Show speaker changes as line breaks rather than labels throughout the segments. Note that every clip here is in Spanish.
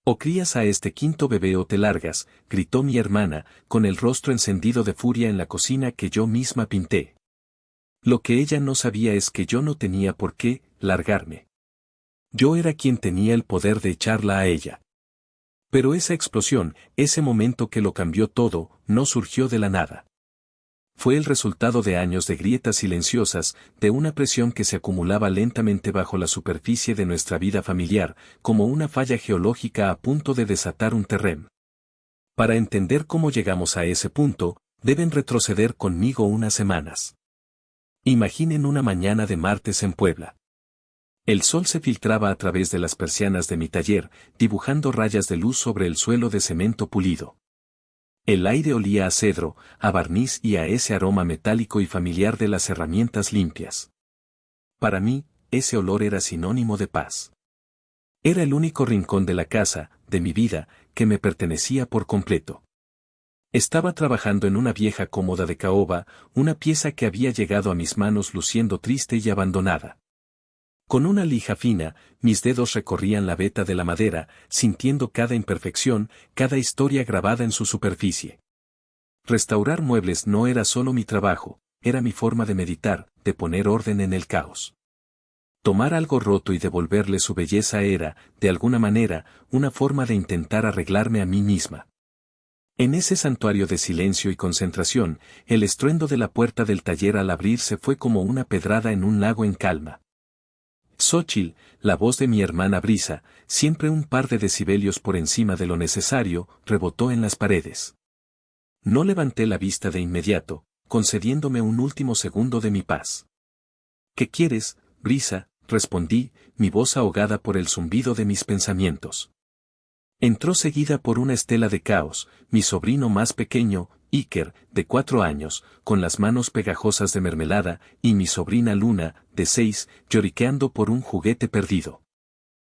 O crías a este quinto bebé o te largas, gritó mi hermana, con el rostro encendido de furia en la cocina que yo misma pinté. Lo que ella no sabía es que yo no tenía por qué largarme. Yo era quien tenía el poder de echarla a ella. Pero esa explosión, ese momento que lo cambió todo, no surgió de la nada. Fue el resultado de años de grietas silenciosas, de una presión que se acumulaba lentamente bajo la superficie de nuestra vida familiar, como una falla geológica a punto de desatar un terremoto. Para entender cómo llegamos a ese punto, deben retroceder conmigo unas semanas. Imaginen una mañana de martes en Puebla. El sol se filtraba a través de las persianas de mi taller, dibujando rayas de luz sobre el suelo de cemento pulido. El aire olía a cedro, a barniz y a ese aroma metálico y familiar de las herramientas limpias. Para mí, ese olor era sinónimo de paz. Era el único rincón de la casa, de mi vida, que me pertenecía por completo. Estaba trabajando en una vieja cómoda de caoba, una pieza que había llegado a mis manos luciendo triste y abandonada. Con una lija fina, mis dedos recorrían la veta de la madera, sintiendo cada imperfección, cada historia grabada en su superficie. Restaurar muebles no era solo mi trabajo, era mi forma de meditar, de poner orden en el caos. Tomar algo roto y devolverle su belleza era, de alguna manera, una forma de intentar arreglarme a mí misma. En ese santuario de silencio y concentración, el estruendo de la puerta del taller al abrirse fue como una pedrada en un lago en calma. Xóchitl, la voz de mi hermana Brisa, siempre un par de decibelios por encima de lo necesario, rebotó en las paredes. No levanté la vista de inmediato, concediéndome un último segundo de mi paz. ¿Qué quieres, Brisa?, respondí, mi voz ahogada por el zumbido de mis pensamientos. Entró seguida por una estela de caos, mi sobrino más pequeño, Iker, de 4 años, con las manos pegajosas de mermelada, y mi sobrina Luna, de 6, lloriqueando por un juguete perdido.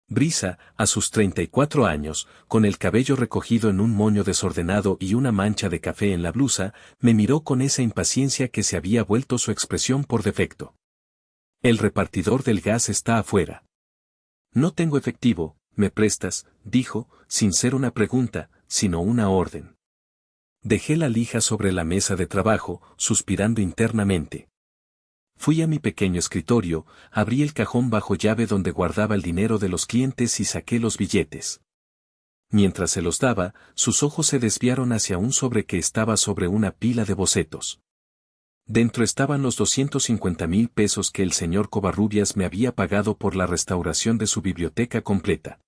Brisa, a sus 34 años, con el cabello recogido en un moño desordenado y una mancha de café en la blusa, me miró con esa impaciencia que se había vuelto su expresión por defecto. El repartidor del gas está afuera. No tengo efectivo, ¿me prestas?, dijo, sin ser una pregunta, sino una orden. Dejé la lija sobre la mesa de trabajo, suspirando internamente. Fui a mi pequeño escritorio, abrí el cajón bajo llave donde guardaba el dinero de los clientes y saqué los billetes. Mientras se los daba, sus ojos se desviaron hacia un sobre que estaba sobre una pila de bocetos. Dentro estaban los 250,000 pesos que el señor Covarrubias me había pagado por la restauración de su biblioteca completa.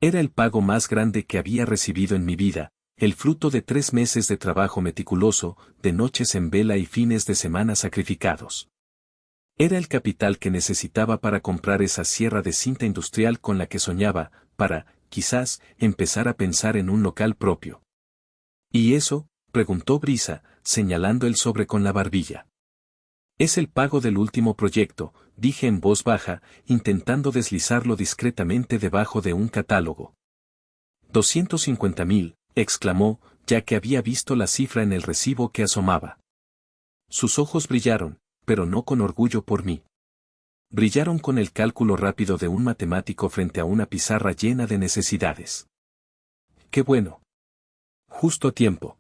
Era el pago más grande que había recibido en mi vida, el fruto de 3 meses de trabajo meticuloso, de noches en vela y fines de semana sacrificados. Era el capital que necesitaba para comprar esa sierra de cinta industrial con la que soñaba, para, quizás, empezar a pensar en un local propio. ¿Y eso?, preguntó Brisa, señalando el sobre con la barbilla. Es el pago del último proyecto, dije en voz baja, intentando deslizarlo discretamente debajo de un catálogo. 250,000, exclamó, ya que había visto la cifra en el recibo que asomaba. Sus ojos brillaron, pero no con orgullo por mí. Brillaron con el cálculo rápido de un matemático frente a una pizarra llena de necesidades. ¡Qué bueno! Justo a tiempo.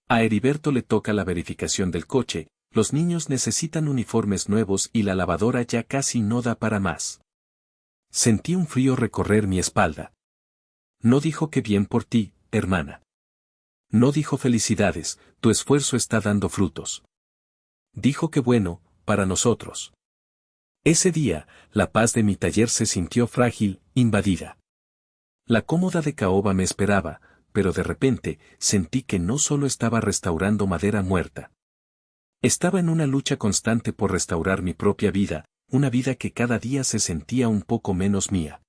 A Heriberto le toca la verificación del coche, los niños necesitan uniformes nuevos y la lavadora ya casi no da para más. Sentí un frío recorrer mi espalda. No dijo que bien por ti, hermana. No dijo felicidades, tu esfuerzo está dando frutos. Dijo que bueno, para nosotros. Ese día, la paz de mi taller se sintió frágil, invadida. La cómoda de caoba me esperaba, pero de repente, sentí que no solo estaba restaurando madera muerta. Estaba en una lucha constante por restaurar mi propia vida, una vida que cada día se sentía un poco menos mía.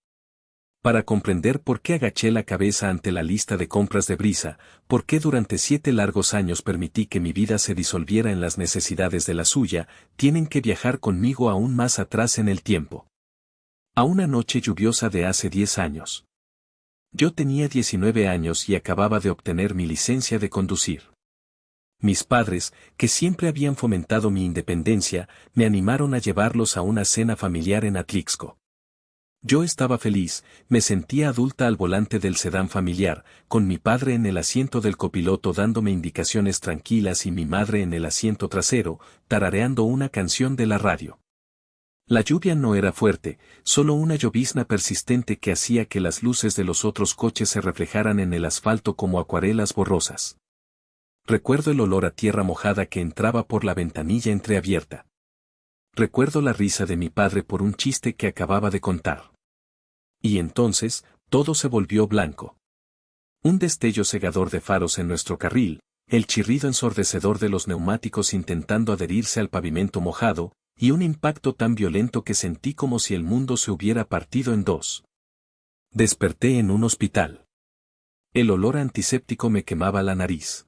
Para comprender por qué agaché la cabeza ante la lista de compras de Brisa, por qué durante 7 largos años permití que mi vida se disolviera en las necesidades de la suya, tienen que viajar conmigo aún más atrás en el tiempo. A una noche lluviosa de hace 10 años. Yo tenía 19 años y acababa de obtener mi licencia de conducir. Mis padres, que siempre habían fomentado mi independencia, me animaron a llevarlos a una cena familiar en Atlixco. Yo estaba feliz, me sentía adulta al volante del sedán familiar, con mi padre en el asiento del copiloto dándome indicaciones tranquilas y mi madre en el asiento trasero, tarareando una canción de la radio. La lluvia no era fuerte, solo una llovizna persistente que hacía que las luces de los otros coches se reflejaran en el asfalto como acuarelas borrosas. Recuerdo el olor a tierra mojada que entraba por la ventanilla entreabierta. Recuerdo la risa de mi padre por un chiste que acababa de contar. Y entonces, todo se volvió blanco. Un destello cegador de faros en nuestro carril, el chirrido ensordecedor de los neumáticos intentando adherirse al pavimento mojado, y un impacto tan violento que sentí como si el mundo se hubiera partido en dos. Desperté en un hospital. El olor antiséptico me quemaba la nariz.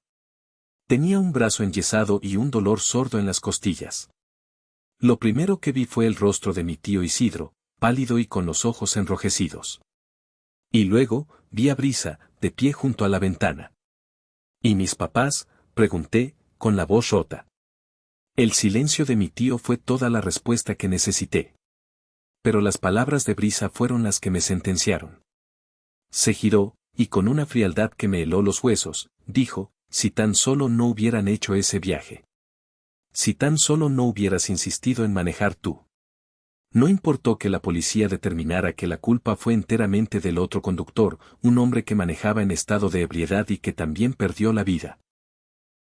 Tenía un brazo enyesado y un dolor sordo en las costillas. Lo primero que vi fue el rostro de mi tío Isidro, pálido y con los ojos enrojecidos. Y luego, vi a Brisa, de pie junto a la ventana. ¿Y mis papás?, pregunté, con la voz rota. El silencio de mi tío fue toda la respuesta que necesité. Pero las palabras de Brisa fueron las que me sentenciaron. Se giró, y con una frialdad que me heló los huesos, dijo, si tan solo no hubieran hecho ese viaje. Si tan solo no hubieras insistido en manejar tú. No importó que la policía determinara que la culpa fue enteramente del otro conductor, un hombre que manejaba en estado de ebriedad y que también perdió la vida.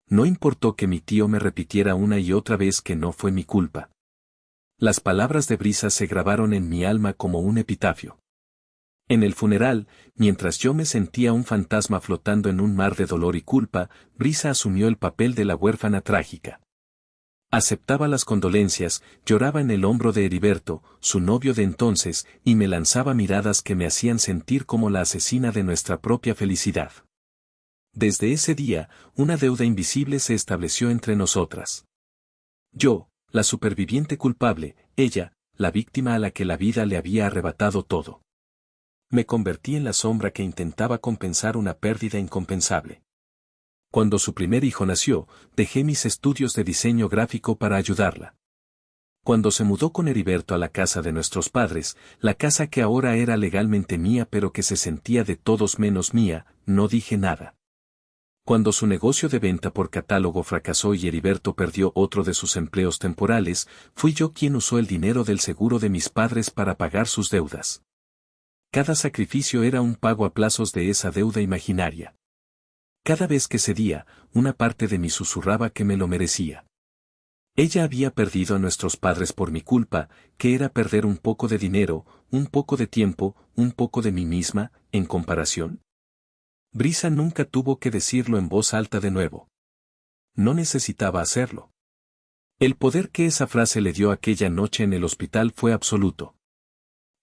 No importó que mi tío me repitiera una y otra vez que no fue mi culpa. Las palabras de Brisa se grabaron en mi alma como un epitafio. En el funeral, mientras yo me sentía un fantasma flotando en un mar de dolor y culpa, Brisa asumió el papel de la huérfana trágica. Aceptaba las condolencias, lloraba en el hombro de Heriberto, su novio de entonces, y me lanzaba miradas que me hacían sentir como la asesina de nuestra propia felicidad. Desde ese día, una deuda invisible se estableció entre nosotras. Yo, la superviviente culpable, ella, la víctima a la que la vida le había arrebatado todo. Me convertí en la sombra que intentaba compensar una pérdida incompensable. Cuando su primer hijo nació, dejé mis estudios de diseño gráfico para ayudarla. Cuando se mudó con Heriberto a la casa de nuestros padres, la casa que ahora era legalmente mía pero que se sentía de todos menos mía, no dije nada. Cuando su negocio de venta por catálogo fracasó y Heriberto perdió otro de sus empleos temporales, fui yo quien usó el dinero del seguro de mis padres para pagar sus deudas. Cada sacrificio era un pago a plazos de esa deuda imaginaria. Cada vez que cedía, una parte de mí susurraba que me lo merecía. Ella había perdido a nuestros padres por mi culpa, que era perder un poco de dinero, un poco de tiempo, un poco de mí misma, en comparación. Brisa nunca tuvo que decirlo en voz alta de nuevo. No necesitaba hacerlo. El poder que esa frase le dio aquella noche en el hospital fue absoluto.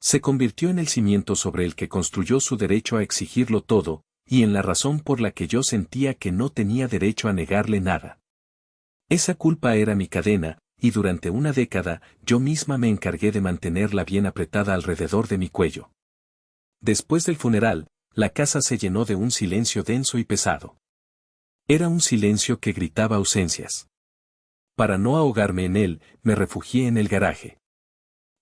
Se convirtió en el cimiento sobre el que construyó su derecho a exigirlo todo, y en la razón por la que yo sentía que no tenía derecho a negarle nada. Esa culpa era mi cadena, y durante una década yo misma me encargué de mantenerla bien apretada alrededor de mi cuello. Después del funeral, la casa se llenó de un silencio denso y pesado. Era un silencio que gritaba ausencias. Para no ahogarme en él, me refugié en el garaje.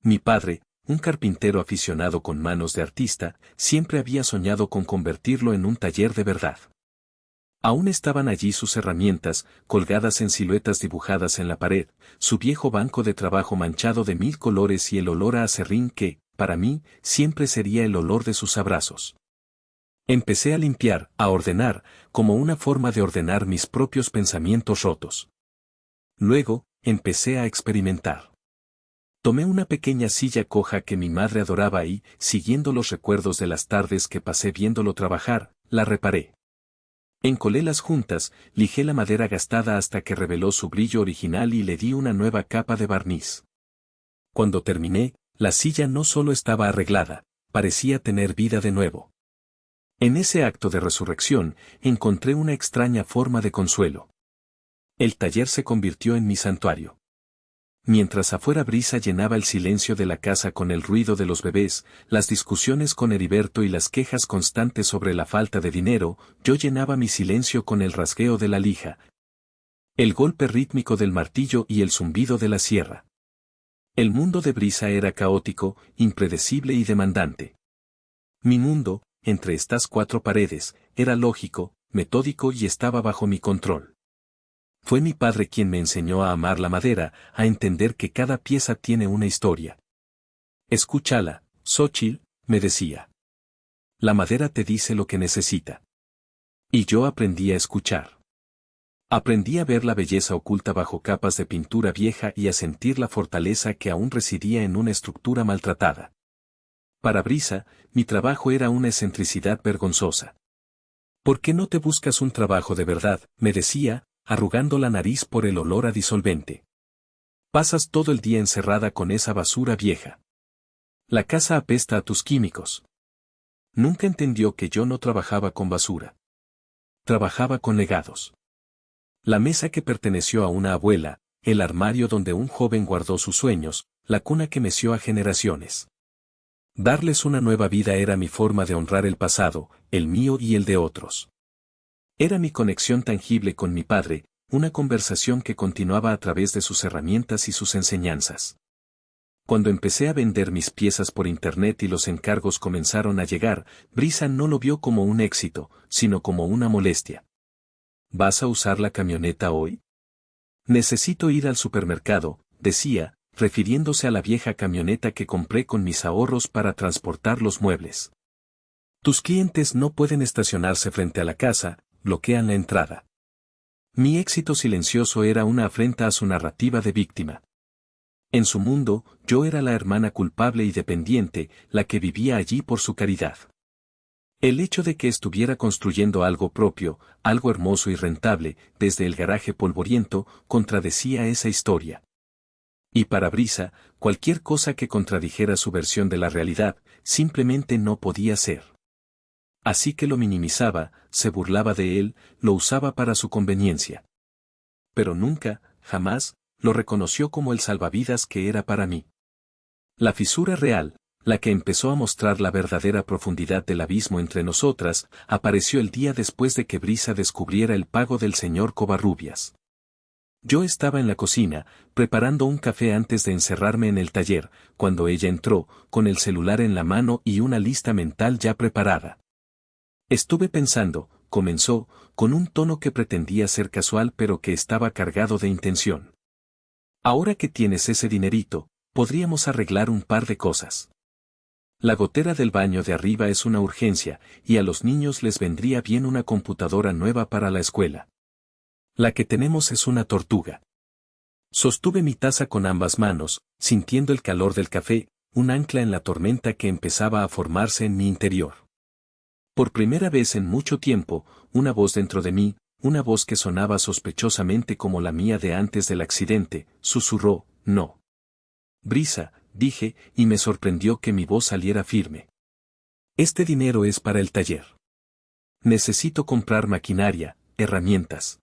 Mi padre, un carpintero aficionado con manos de artista, siempre había soñado con convertirlo en un taller de verdad. Aún estaban allí sus herramientas, colgadas en siluetas dibujadas en la pared, su viejo banco de trabajo manchado de 1000 colores y el olor a acerrín que, para mí, siempre sería el olor de sus abrazos. Empecé a limpiar, a ordenar, como una forma de ordenar mis propios pensamientos rotos. Luego, empecé a experimentar. Tomé una pequeña silla coja que mi madre adoraba y, siguiendo los recuerdos de las tardes que pasé viéndolo trabajar, la reparé. Encolé las juntas, lijé la madera gastada hasta que reveló su brillo original y le di una nueva capa de barniz. Cuando terminé, la silla no solo estaba arreglada, parecía tener vida de nuevo. En ese acto de resurrección, encontré una extraña forma de consuelo. El taller se convirtió en mi santuario. Mientras afuera Brisa llenaba el silencio de la casa con el ruido de los bebés, las discusiones con Heriberto y las quejas constantes sobre la falta de dinero, yo llenaba mi silencio con el rasgueo de la lija, el golpe rítmico del martillo y el zumbido de la sierra. El mundo de Brisa era caótico, impredecible y demandante. Mi mundo, entre estas cuatro paredes, era lógico, metódico y estaba bajo mi control. Fue mi padre quien me enseñó a amar la madera, a entender que cada pieza tiene una historia. Escúchala, Xóchitl, me decía. La madera te dice lo que necesita. Y yo aprendí a escuchar. Aprendí a ver la belleza oculta bajo capas de pintura vieja y a sentir la fortaleza que aún residía en una estructura maltratada. Para Brisa, mi trabajo era una excentricidad vergonzosa. ¿Por qué no te buscas un trabajo de verdad?, me decía, arrugando la nariz por el olor a disolvente. Pasas todo el día encerrada con esa basura vieja. La casa apesta a tus químicos. Nunca entendió que yo no trabajaba con basura. Trabajaba con legados. La mesa que perteneció a una abuela, el armario donde un joven guardó sus sueños, la cuna que meció a generaciones. Darles una nueva vida era mi forma de honrar el pasado, el mío y el de otros. Era mi conexión tangible con mi padre, una conversación que continuaba a través de sus herramientas y sus enseñanzas. Cuando empecé a vender mis piezas por internet y los encargos comenzaron a llegar, Brisa no lo vio como un éxito, sino como una molestia. ¿Vas a usar la camioneta hoy? Necesito ir al supermercado, decía, refiriéndose a la vieja camioneta que compré con mis ahorros para transportar los muebles. Tus clientes no pueden estacionarse frente a la casa, bloquean la entrada. Mi éxito silencioso era una afrenta a su narrativa de víctima. En su mundo, yo era la hermana culpable y dependiente, la que vivía allí por su caridad. El hecho de que estuviera construyendo algo propio, algo hermoso y rentable, desde el garaje polvoriento, contradecía esa historia. Y para Brisa, cualquier cosa que contradijera su versión de la realidad, simplemente no podía ser. Así que lo minimizaba, se burlaba de él, lo usaba para su conveniencia. Pero nunca, jamás, lo reconoció como el salvavidas que era para mí. La fisura real, la que empezó a mostrar la verdadera profundidad del abismo entre nosotras, apareció el día después de que Brisa descubriera el pago del señor Covarrubias. Yo estaba en la cocina, preparando un café antes de encerrarme en el taller, cuando ella entró, con el celular en la mano y una lista mental ya preparada. Estuve pensando, comenzó, con un tono que pretendía ser casual pero que estaba cargado de intención. Ahora que tienes ese dinerito, podríamos arreglar un par de cosas. La gotera del baño de arriba es una urgencia, y a los niños les vendría bien una computadora nueva para la escuela. La que tenemos es una tortuga. Sostuve mi taza con ambas manos, sintiendo el calor del café, un ancla en la tormenta que empezaba a formarse en mi interior. Por primera vez en mucho tiempo, una voz dentro de mí, una voz que sonaba sospechosamente como la mía de antes del accidente, susurró, no. Brisa, dije, y me sorprendió que mi voz saliera firme. Este dinero es para el taller. Necesito comprar maquinaria, herramientas.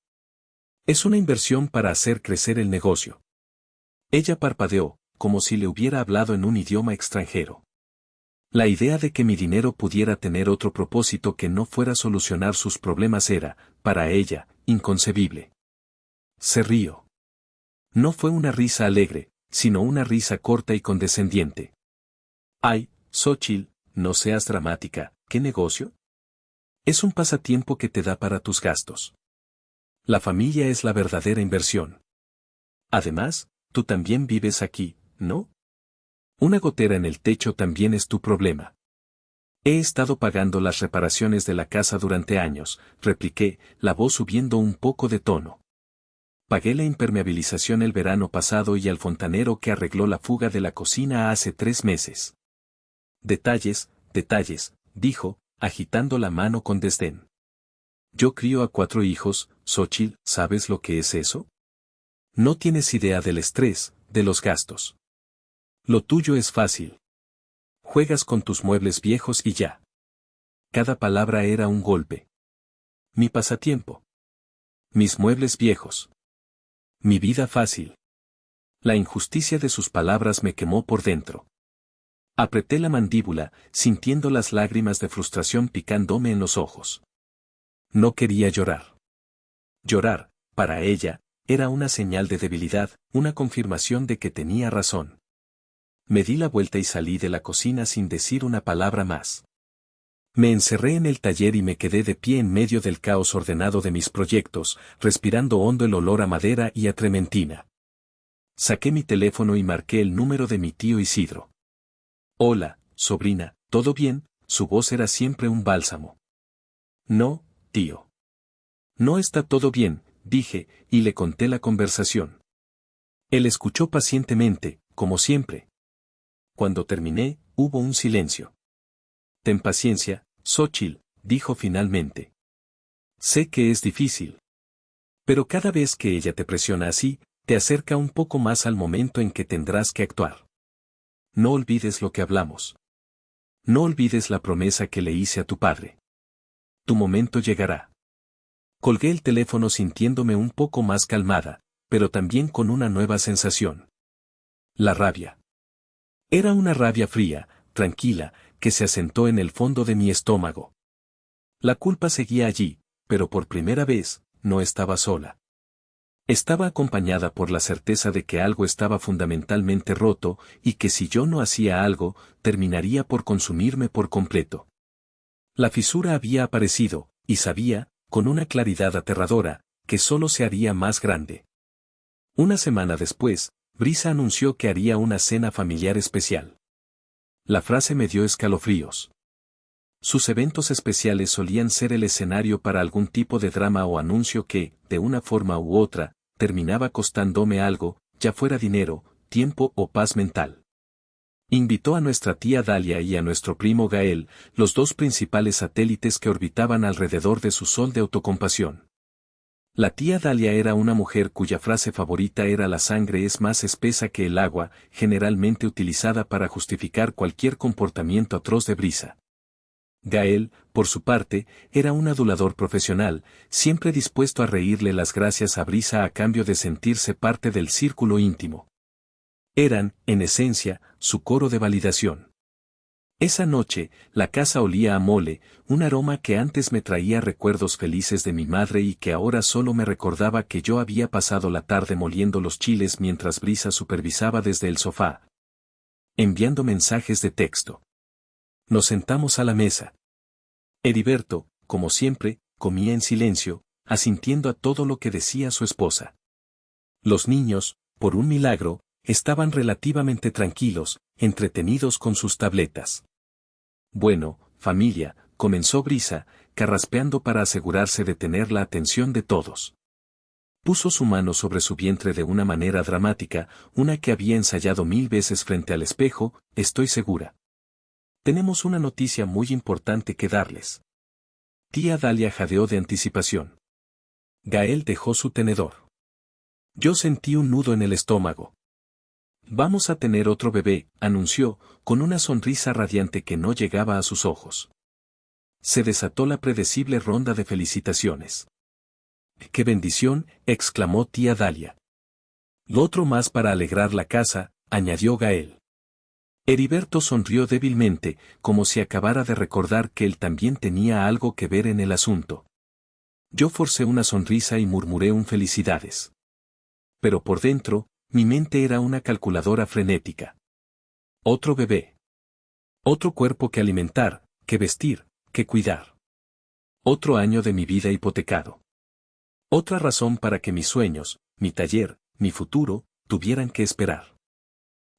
Es una inversión para hacer crecer el negocio. Ella parpadeó, como si le hubiera hablado en un idioma extranjero. La idea de que mi dinero pudiera tener otro propósito que no fuera solucionar sus problemas era, para ella, inconcebible. Se rió. No fue una risa alegre, sino una risa corta y condescendiente. Ay, Xóchitl, no seas dramática, ¿qué negocio? Es un pasatiempo que te da para tus gastos. La familia es la verdadera inversión. Además, tú también vives aquí, ¿no? Una gotera en el techo también es tu problema. He estado pagando las reparaciones de la casa durante años, repliqué, la voz subiendo un poco de tono. Pagué la impermeabilización el verano pasado y al fontanero que arregló la fuga de la cocina hace 3 meses. Detalles, detalles, dijo, agitando la mano con desdén. Yo crío a 4 hijos, Xóchitl, ¿sabes lo que es eso? No tienes idea del estrés, de los gastos. Lo tuyo es fácil. Juegas con tus muebles viejos y ya. Cada palabra era un golpe. Mi pasatiempo. Mis muebles viejos. Mi vida fácil. La injusticia de sus palabras me quemó por dentro. Apreté la mandíbula, sintiendo las lágrimas de frustración picándome en los ojos. No quería llorar. Llorar, para ella, era una señal de debilidad, una confirmación de que tenía razón. Me di la vuelta y salí de la cocina sin decir una palabra más. Me encerré en el taller y me quedé de pie en medio del caos ordenado de mis proyectos, respirando hondo el olor a madera y a trementina. Saqué mi teléfono y marqué el número de mi tío Isidro. Hola, sobrina, ¿todo bien? Su voz era siempre un bálsamo. No, tío. No está todo bien, dije, y le conté la conversación. Él escuchó pacientemente, como siempre. Cuando terminé, hubo un silencio. Ten paciencia, Xóchitl, dijo finalmente. Sé que es difícil. Pero cada vez que ella te presiona así, te acerca un poco más al momento en que tendrás que actuar. No olvides lo que hablamos. No olvides la promesa que le hice a tu padre. Tu momento llegará. Colgué el teléfono sintiéndome un poco más calmada, pero también con una nueva sensación. La rabia. Era una rabia fría, tranquila, que se asentó en el fondo de mi estómago. La culpa seguía allí, pero por primera vez, no estaba sola. Estaba acompañada por la certeza de que algo estaba fundamentalmente roto y que si yo no hacía algo, terminaría por consumirme por completo. La fisura había aparecido, y sabía, con una claridad aterradora, que solo se haría más grande. Una semana después, Brisa anunció que haría una cena familiar especial. La frase me dio escalofríos. Sus eventos especiales solían ser el escenario para algún tipo de drama o anuncio que, de una forma u otra, terminaba costándome algo, ya fuera dinero, tiempo o paz mental. Invitó a nuestra tía Dalia y a nuestro primo Gael, los dos principales satélites que orbitaban alrededor de su sol de autocompasión. La tía Dalia era una mujer cuya frase favorita era la sangre es más espesa que el agua, generalmente utilizada para justificar cualquier comportamiento atroz de Brisa. Gael, por su parte, era un adulador profesional, siempre dispuesto a reírle las gracias a Brisa a cambio de sentirse parte del círculo íntimo. Eran, en esencia, su coro de validación. Esa noche, la casa olía a mole, un aroma que antes me traía recuerdos felices de mi madre y que ahora solo me recordaba que yo había pasado la tarde moliendo los chiles mientras Brisa supervisaba desde el sofá, enviando mensajes de texto. Nos sentamos a la mesa. Heriberto, como siempre, comía en silencio, asintiendo a todo lo que decía su esposa. Los niños, por un milagro, estaban relativamente tranquilos, entretenidos con sus tabletas. Bueno, familia, comenzó Brisa, carraspeando para asegurarse de tener la atención de todos. Puso su mano sobre su vientre de una manera dramática, una que había ensayado 1000 veces frente al espejo, estoy segura. Tenemos una noticia muy importante que darles. Tía Dalia jadeó de anticipación. Gael dejó su tenedor. Yo sentí un nudo en el estómago. Vamos a tener otro bebé, anunció, con una sonrisa radiante que no llegaba a sus ojos. Se desató la predecible ronda de felicitaciones. ¡Qué bendición!, exclamó tía Dalia. Lo otro más para alegrar la casa, añadió Gael. Heriberto sonrió débilmente, como si acabara de recordar que él también tenía algo que ver en el asunto. Yo forcé una sonrisa y murmuré un felicidades. Pero por dentro, mi mente era una calculadora frenética. Otro bebé. Otro cuerpo que alimentar, que vestir, que cuidar. Otro año de mi vida hipotecado. Otra razón para que mis sueños, mi taller, mi futuro, tuvieran que esperar.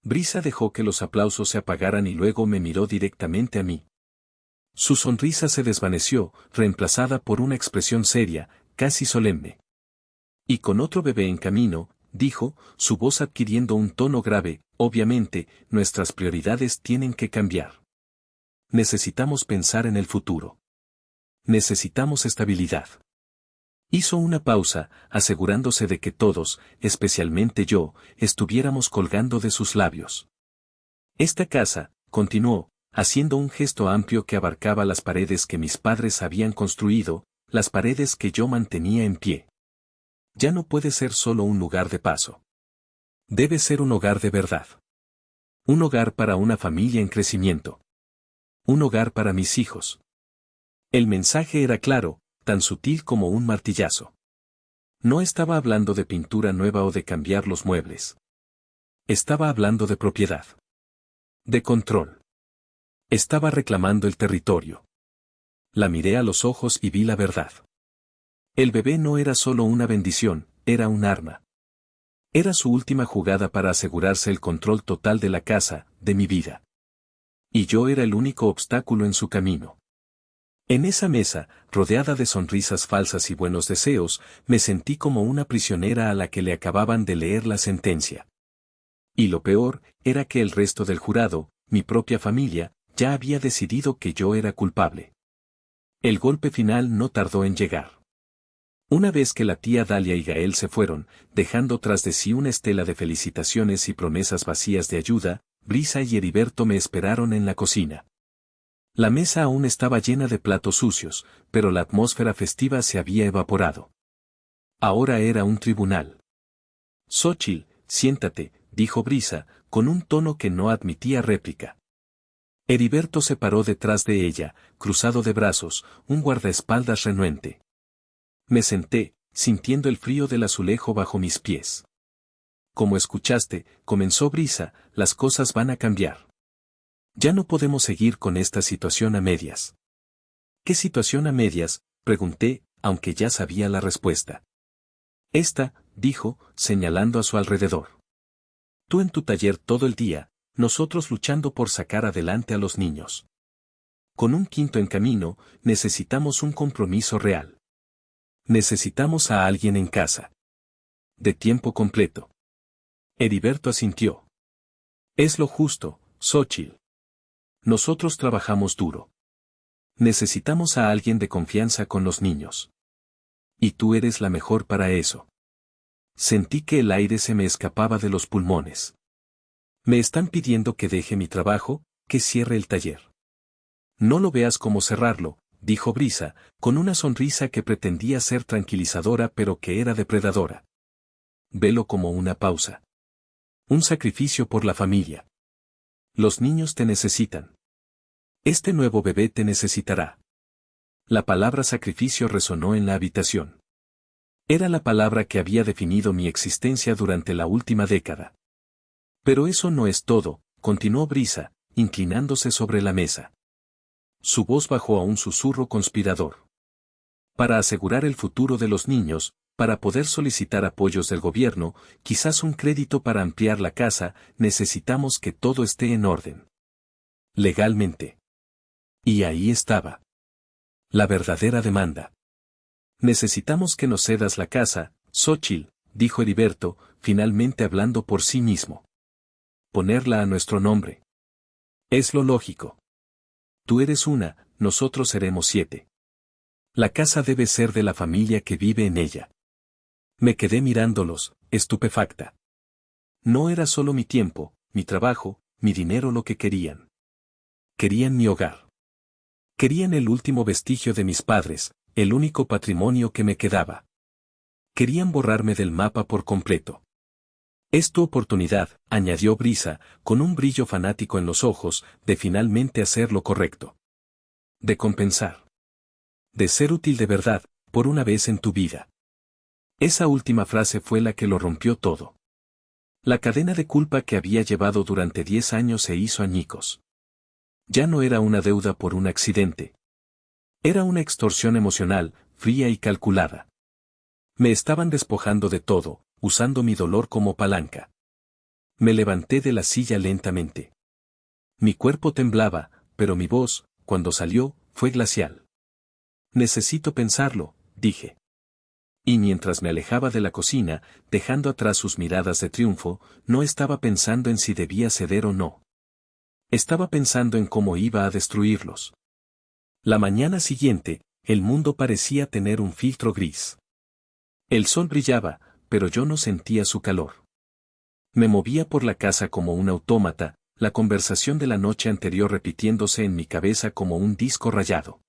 Brisa dejó que los aplausos se apagaran y luego me miró directamente a mí. Su sonrisa se desvaneció, reemplazada por una expresión seria, casi solemne. Y con otro bebé en camino, dijo, su voz adquiriendo un tono grave, obviamente, nuestras prioridades tienen que cambiar. Necesitamos pensar en el futuro. Necesitamos estabilidad. Hizo una pausa, asegurándose de que todos, especialmente yo, estuviéramos colgando de sus labios. Esta casa, continuó, haciendo un gesto amplio que abarcaba las paredes que mis padres habían construido, las paredes que yo mantenía en pie. Ya no puede ser solo un lugar de paso. Debe ser un hogar de verdad. Un hogar para una familia en crecimiento. Un hogar para mis hijos. El mensaje era claro, tan sutil como un martillazo. No estaba hablando de pintura nueva o de cambiar los muebles. Estaba hablando de propiedad. De control. Estaba reclamando el territorio. La miré a los ojos y vi la verdad. El bebé no era solo una bendición, era un arma. Era su última jugada para asegurarse el control total de la casa, de mi vida. Y yo era el único obstáculo en su camino. En esa mesa, rodeada de sonrisas falsas y buenos deseos, me sentí como una prisionera a la que le acababan de leer la sentencia. Y lo peor, era que el resto del jurado, mi propia familia, ya había decidido que yo era culpable. El golpe final no tardó en llegar. Una vez que la tía Dalia y Gael se fueron, dejando tras de sí una estela de felicitaciones y promesas vacías de ayuda, Brisa y Heriberto me esperaron en la cocina. La mesa aún estaba llena de platos sucios, pero la atmósfera festiva se había evaporado. Ahora era un tribunal. Xóchitl, siéntate, dijo Brisa, con un tono que no admitía réplica. Heriberto se paró detrás de ella, cruzado de brazos, un guardaespaldas renuente. Me senté, sintiendo el frío del azulejo bajo mis pies. Como escuchaste, comenzó Brisa, las cosas van a cambiar. Ya no podemos seguir con esta situación a medias. ¿Qué situación a medias?, pregunté, aunque ya sabía la respuesta. Esta, dijo, señalando a su alrededor. Tú en tu taller todo el día, nosotros luchando por sacar adelante a los niños. Con un quinto en camino, necesitamos un compromiso real. Necesitamos a alguien en casa. De tiempo completo. Heriberto asintió. Es lo justo, Xóchitl. Nosotros trabajamos duro. Necesitamos a alguien de confianza con los niños. Y tú eres la mejor para eso. Sentí que el aire se me escapaba de los pulmones. Me están pidiendo que deje mi trabajo, que cierre el taller. No lo veas como cerrarlo, dijo Brisa, con una sonrisa que pretendía ser tranquilizadora pero que era depredadora. Velo como una pausa. Un sacrificio por la familia. Los niños te necesitan. Este nuevo bebé te necesitará. La palabra sacrificio resonó en la habitación. Era la palabra que había definido mi existencia durante la última década. Pero eso no es todo, continuó Brisa, inclinándose sobre la mesa. Su voz bajó a un susurro conspirador. Para asegurar el futuro de los niños, para poder solicitar apoyos del gobierno, quizás un crédito para ampliar la casa, necesitamos que todo esté en orden. Legalmente. Y ahí estaba. La verdadera demanda. Necesitamos que nos cedas la casa, Xóchitl, dijo Heriberto, finalmente hablando por sí mismo. Ponerla a nuestro nombre. Es lo lógico. Tú eres una, nosotros seremos 7. La casa debe ser de la familia que vive en ella. Me quedé mirándolos, estupefacta. No era solo mi tiempo, mi trabajo, mi dinero lo que querían. Querían mi hogar. Querían el último vestigio de mis padres, el único patrimonio que me quedaba. Querían borrarme del mapa por completo. Es tu oportunidad, añadió Brisa, con un brillo fanático en los ojos, de finalmente hacer lo correcto. De compensar. De ser útil de verdad, por una vez en tu vida. Esa última frase fue la que lo rompió todo. La cadena de culpa que había llevado durante 10 años se hizo añicos. Ya no era una deuda por un accidente. Era una extorsión emocional, fría y calculada. Me estaban despojando de todo, usando mi dolor como palanca. Me levanté de la silla lentamente. Mi cuerpo temblaba, pero mi voz, cuando salió, fue glacial. Necesito pensarlo, dije. Y mientras me alejaba de la cocina, dejando atrás sus miradas de triunfo, no estaba pensando en si debía ceder o no. Estaba pensando en cómo iba a destruirlos. La mañana siguiente, el mundo parecía tener un filtro gris. El sol brillaba, pero yo no sentía su calor. Me movía por la casa como un autómata, la conversación de la noche anterior repitiéndose en mi cabeza como un disco rayado.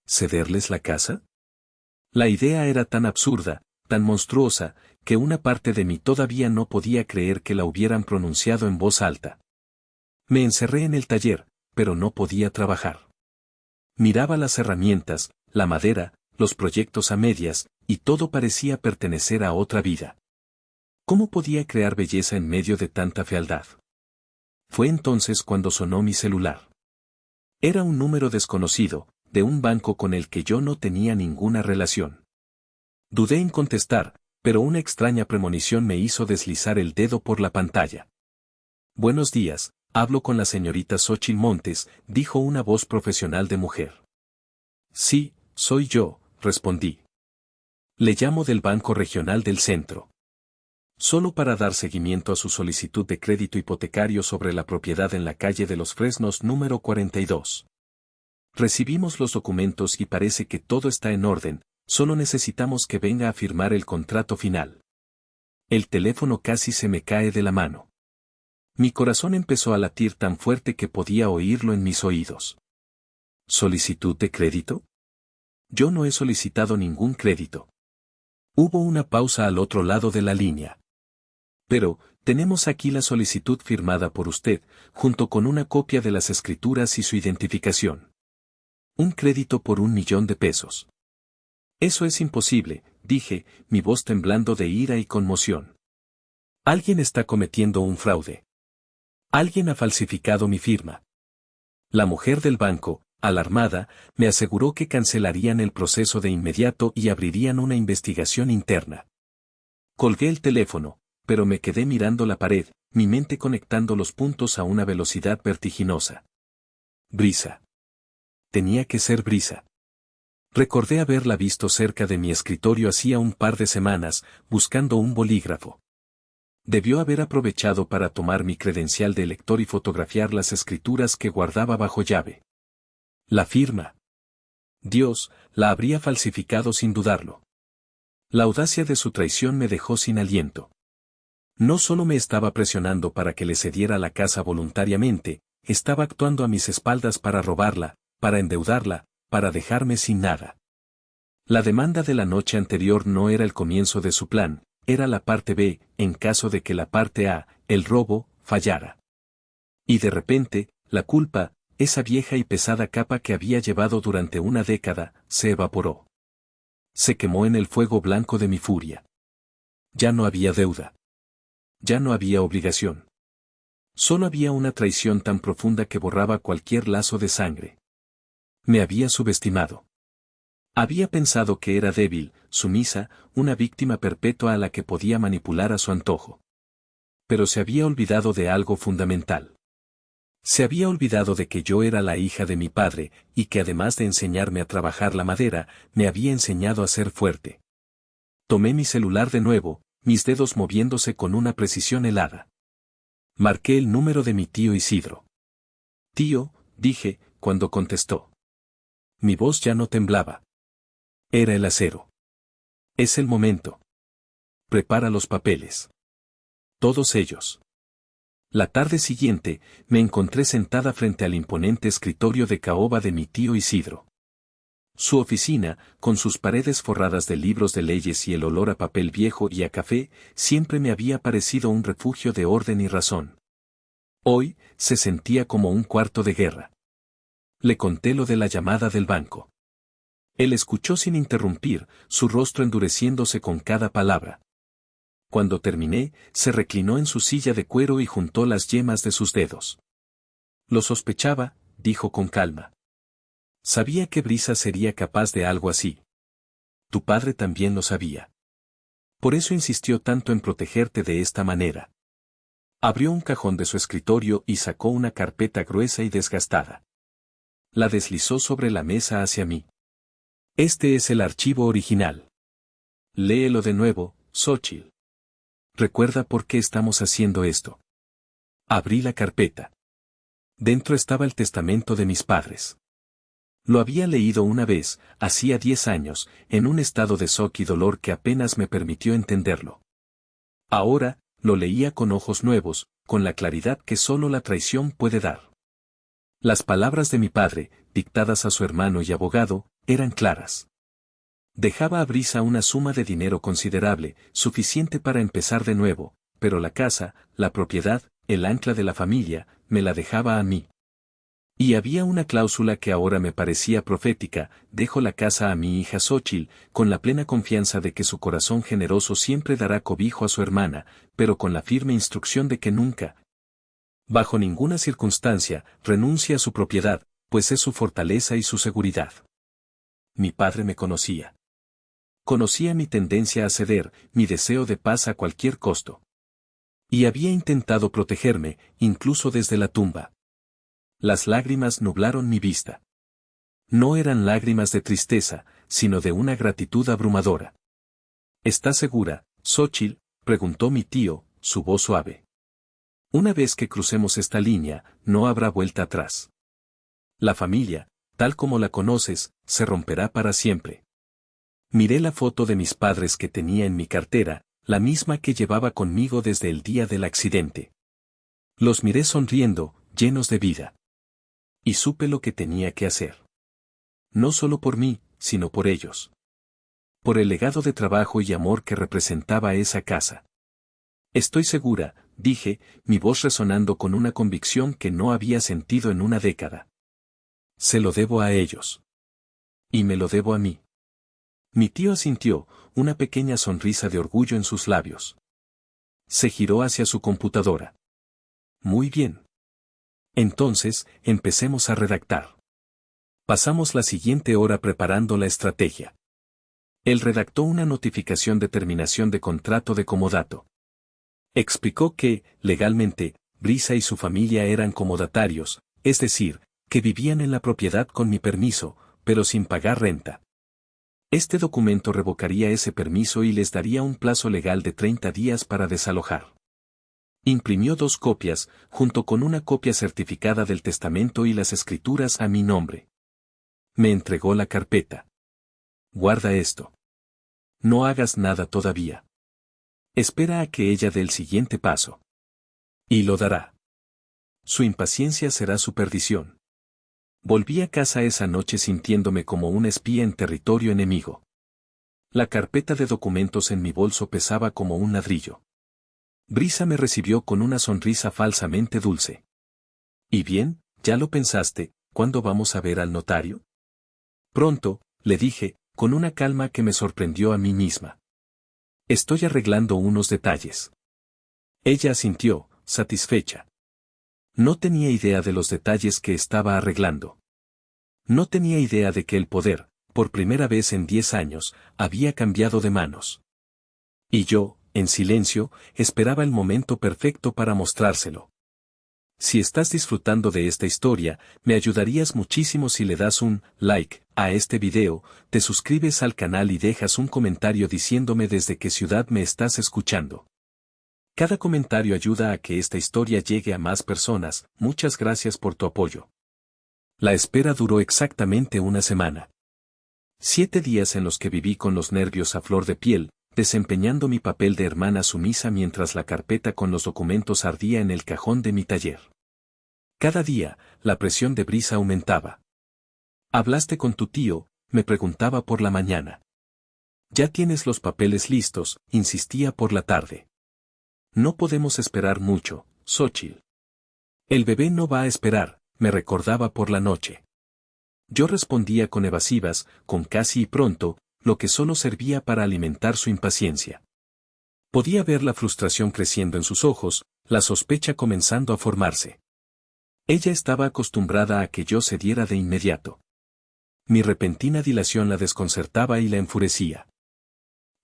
¿Cederles la casa? La idea era tan absurda, tan monstruosa, que una parte de mí todavía no podía creer que la hubieran pronunciado en voz alta. Me encerré en el taller, pero no podía trabajar. Miraba las herramientas, la madera, los proyectos a medias, y todo parecía pertenecer a otra vida. ¿Cómo podía crear belleza en medio de tanta fealdad? Fue entonces cuando sonó mi celular. Era un número desconocido, de un banco con el que yo no tenía ninguna relación. Dudé en contestar, pero una extraña premonición me hizo deslizar el dedo por la pantalla. Buenos días, hablo con la señorita Xóchitl Montes, dijo una voz profesional de mujer. Sí, soy yo, respondí. Le llamo del Banco Regional del Centro. Solo para dar seguimiento a su solicitud de crédito hipotecario sobre la propiedad en la calle de los Fresnos número 42. Recibimos los documentos y parece que todo está en orden, solo necesitamos que venga a firmar el contrato final. El teléfono casi se me cae de la mano. Mi corazón empezó a latir tan fuerte que podía oírlo en mis oídos. ¿Solicitud de crédito? Yo no he solicitado ningún crédito. Hubo una pausa al otro lado de la línea. Pero, tenemos aquí la solicitud firmada por usted, junto con una copia de las escrituras y su identificación. Un crédito por 1.000.000 de pesos. Eso es imposible, dije, mi voz temblando de ira y conmoción. Alguien está cometiendo un fraude. Alguien ha falsificado mi firma. La mujer del banco, alarmada, me aseguró que cancelarían el proceso de inmediato y abrirían una investigación interna. Colgué el teléfono, pero me quedé mirando la pared, mi mente conectando los puntos a una velocidad vertiginosa. Brisa. Tenía que ser Brisa. Recordé haberla visto cerca de mi escritorio hacía un par de semanas, buscando un bolígrafo. Debió haber aprovechado para tomar mi credencial de lector y fotografiar las escrituras que guardaba bajo llave. La firma. Dios, la habría falsificado sin dudarlo. La audacia de su traición me dejó sin aliento. No solo me estaba presionando para que le cediera la casa voluntariamente, estaba actuando a mis espaldas para robarla, para endeudarla, para dejarme sin nada. La demanda de la noche anterior no era el comienzo de su plan, era la parte B, en caso de que la parte A, el robo, fallara. Y de repente, la culpa, esa vieja y pesada capa que había llevado durante una década, se evaporó. Se quemó en el fuego blanco de mi furia. Ya no había deuda. Ya no había obligación. Solo había una traición tan profunda que borraba cualquier lazo de sangre. Me había subestimado. Había pensado que era débil, sumisa, una víctima perpetua a la que podía manipular a su antojo. Pero se había olvidado de algo fundamental. Se había olvidado de que yo era la hija de mi padre, y que además de enseñarme a trabajar la madera, me había enseñado a ser fuerte. Tomé mi celular de nuevo, mis dedos moviéndose con una precisión helada. Marqué el número de mi tío Isidro. Tío, dije, cuando contestó. Mi voz ya no temblaba. Era el acero. Es el momento. Prepara los papeles. Todos ellos. La tarde siguiente, me encontré sentada frente al imponente escritorio de caoba de mi tío Isidro. Su oficina, con sus paredes forradas de libros de leyes y el olor a papel viejo y a café, siempre me había parecido un refugio de orden y razón. Hoy, se sentía como un cuarto de guerra. Le conté lo de la llamada del banco. Él escuchó sin interrumpir, su rostro endureciéndose con cada palabra. Cuando terminé, se reclinó en su silla de cuero y juntó las yemas de sus dedos. Lo sospechaba, dijo con calma. Sabía que Brisa sería capaz de algo así. Tu padre también lo sabía. Por eso insistió tanto en protegerte de esta manera. Abrió un cajón de su escritorio y sacó una carpeta gruesa y desgastada. La deslizó sobre la mesa hacia mí. Este es el archivo original. Léelo de nuevo, Xóchitl. ¿Recuerda por qué estamos haciendo esto? Abrí la carpeta. Dentro estaba el testamento de mis padres. Lo había leído una vez, hacía 10 años, en un estado de shock y dolor que apenas me permitió entenderlo. Ahora, lo leía con ojos nuevos, con la claridad que solo la traición puede dar. Las palabras de mi padre, dictadas a su hermano y abogado, eran claras. Dejaba a Brisa una suma de dinero considerable, suficiente para empezar de nuevo, pero la casa, la propiedad, el ancla de la familia, me la dejaba a mí. Y había una cláusula que ahora me parecía profética: dejo la casa a mi hija Xóchitl, con la plena confianza de que su corazón generoso siempre dará cobijo a su hermana, pero con la firme instrucción de que nunca, Bajo ninguna circunstancia, renuncie a su propiedad, pues es su fortaleza y su seguridad. Mi padre me conocía. Conocía mi tendencia a ceder, mi deseo de paz a cualquier costo. Y había intentado protegerme, incluso desde la tumba. Las lágrimas nublaron mi vista. No eran lágrimas de tristeza, sino de una gratitud abrumadora. ¿Estás segura, Xóchitl?, preguntó mi tío, su voz suave. Una vez que crucemos esta línea, no habrá vuelta atrás. La familia, tal como la conoces, se romperá para siempre. Miré la foto de mis padres que tenía en mi cartera, la misma que llevaba conmigo desde el día del accidente. Los miré sonriendo, llenos de vida. Y supe lo que tenía que hacer. No solo por mí, sino por ellos. Por el legado de trabajo y amor que representaba esa casa. Estoy segura, dije, mi voz resonando con una convicción que no había sentido en una década. Se lo debo a ellos. Y me lo debo a mí. Mi tío asintió, una pequeña sonrisa de orgullo en sus labios. Se giró hacia su computadora. Muy bien. Entonces, empecemos a redactar. Pasamos la siguiente hora preparando la estrategia. Él redactó una notificación de terminación de contrato de comodato. Explicó que, legalmente, Brisa y su familia eran comodatarios, es decir, que vivían en la propiedad con mi permiso, pero sin pagar renta. Este documento revocaría ese permiso y les daría un plazo legal de 30 días para desalojar. Imprimió 2 copias, junto con una copia certificada del testamento y las escrituras a mi nombre. Me entregó la carpeta. Guarda esto. No hagas nada todavía. Espera a que ella dé el siguiente paso. Y lo dará. Su impaciencia será su perdición. Volví a casa esa noche sintiéndome como un espía en territorio enemigo. La carpeta de documentos en mi bolso pesaba como un ladrillo. Brisa me recibió con una sonrisa falsamente dulce. ¿Y bien, ya lo pensaste, cuándo vamos a ver al notario? Pronto, le dije, con una calma que me sorprendió a mí misma. Estoy arreglando unos detalles. Ella asintió, satisfecha. No tenía idea de los detalles que estaba arreglando. No tenía idea de que el poder, por primera vez en 10 años, había cambiado de manos. Y yo, en silencio, esperaba el momento perfecto para mostrárselo. Si estás disfrutando de esta historia, me ayudarías muchísimo si le das un like a este video, te suscribes al canal y dejas un comentario diciéndome desde qué ciudad me estás escuchando. Cada comentario ayuda a que esta historia llegue a más personas. Muchas gracias por tu apoyo. La espera duró exactamente una semana. 7 días en los que viví con los nervios a flor de piel, desempeñando mi papel de hermana sumisa mientras la carpeta con los documentos ardía en el cajón de mi taller. Cada día, la presión de Brisa aumentaba. ¿Hablaste con tu tío?, me preguntaba por la mañana. Ya tienes los papeles listos, insistía por la tarde. No podemos esperar mucho, Xóchitl. El bebé no va a esperar, me recordaba por la noche. Yo respondía con evasivas, con casi y pronto, lo que solo servía para alimentar su impaciencia. Podía ver la frustración creciendo en sus ojos, la sospecha comenzando a formarse. Ella estaba acostumbrada a que yo cediera de inmediato. Mi repentina dilación la desconcertaba y la enfurecía.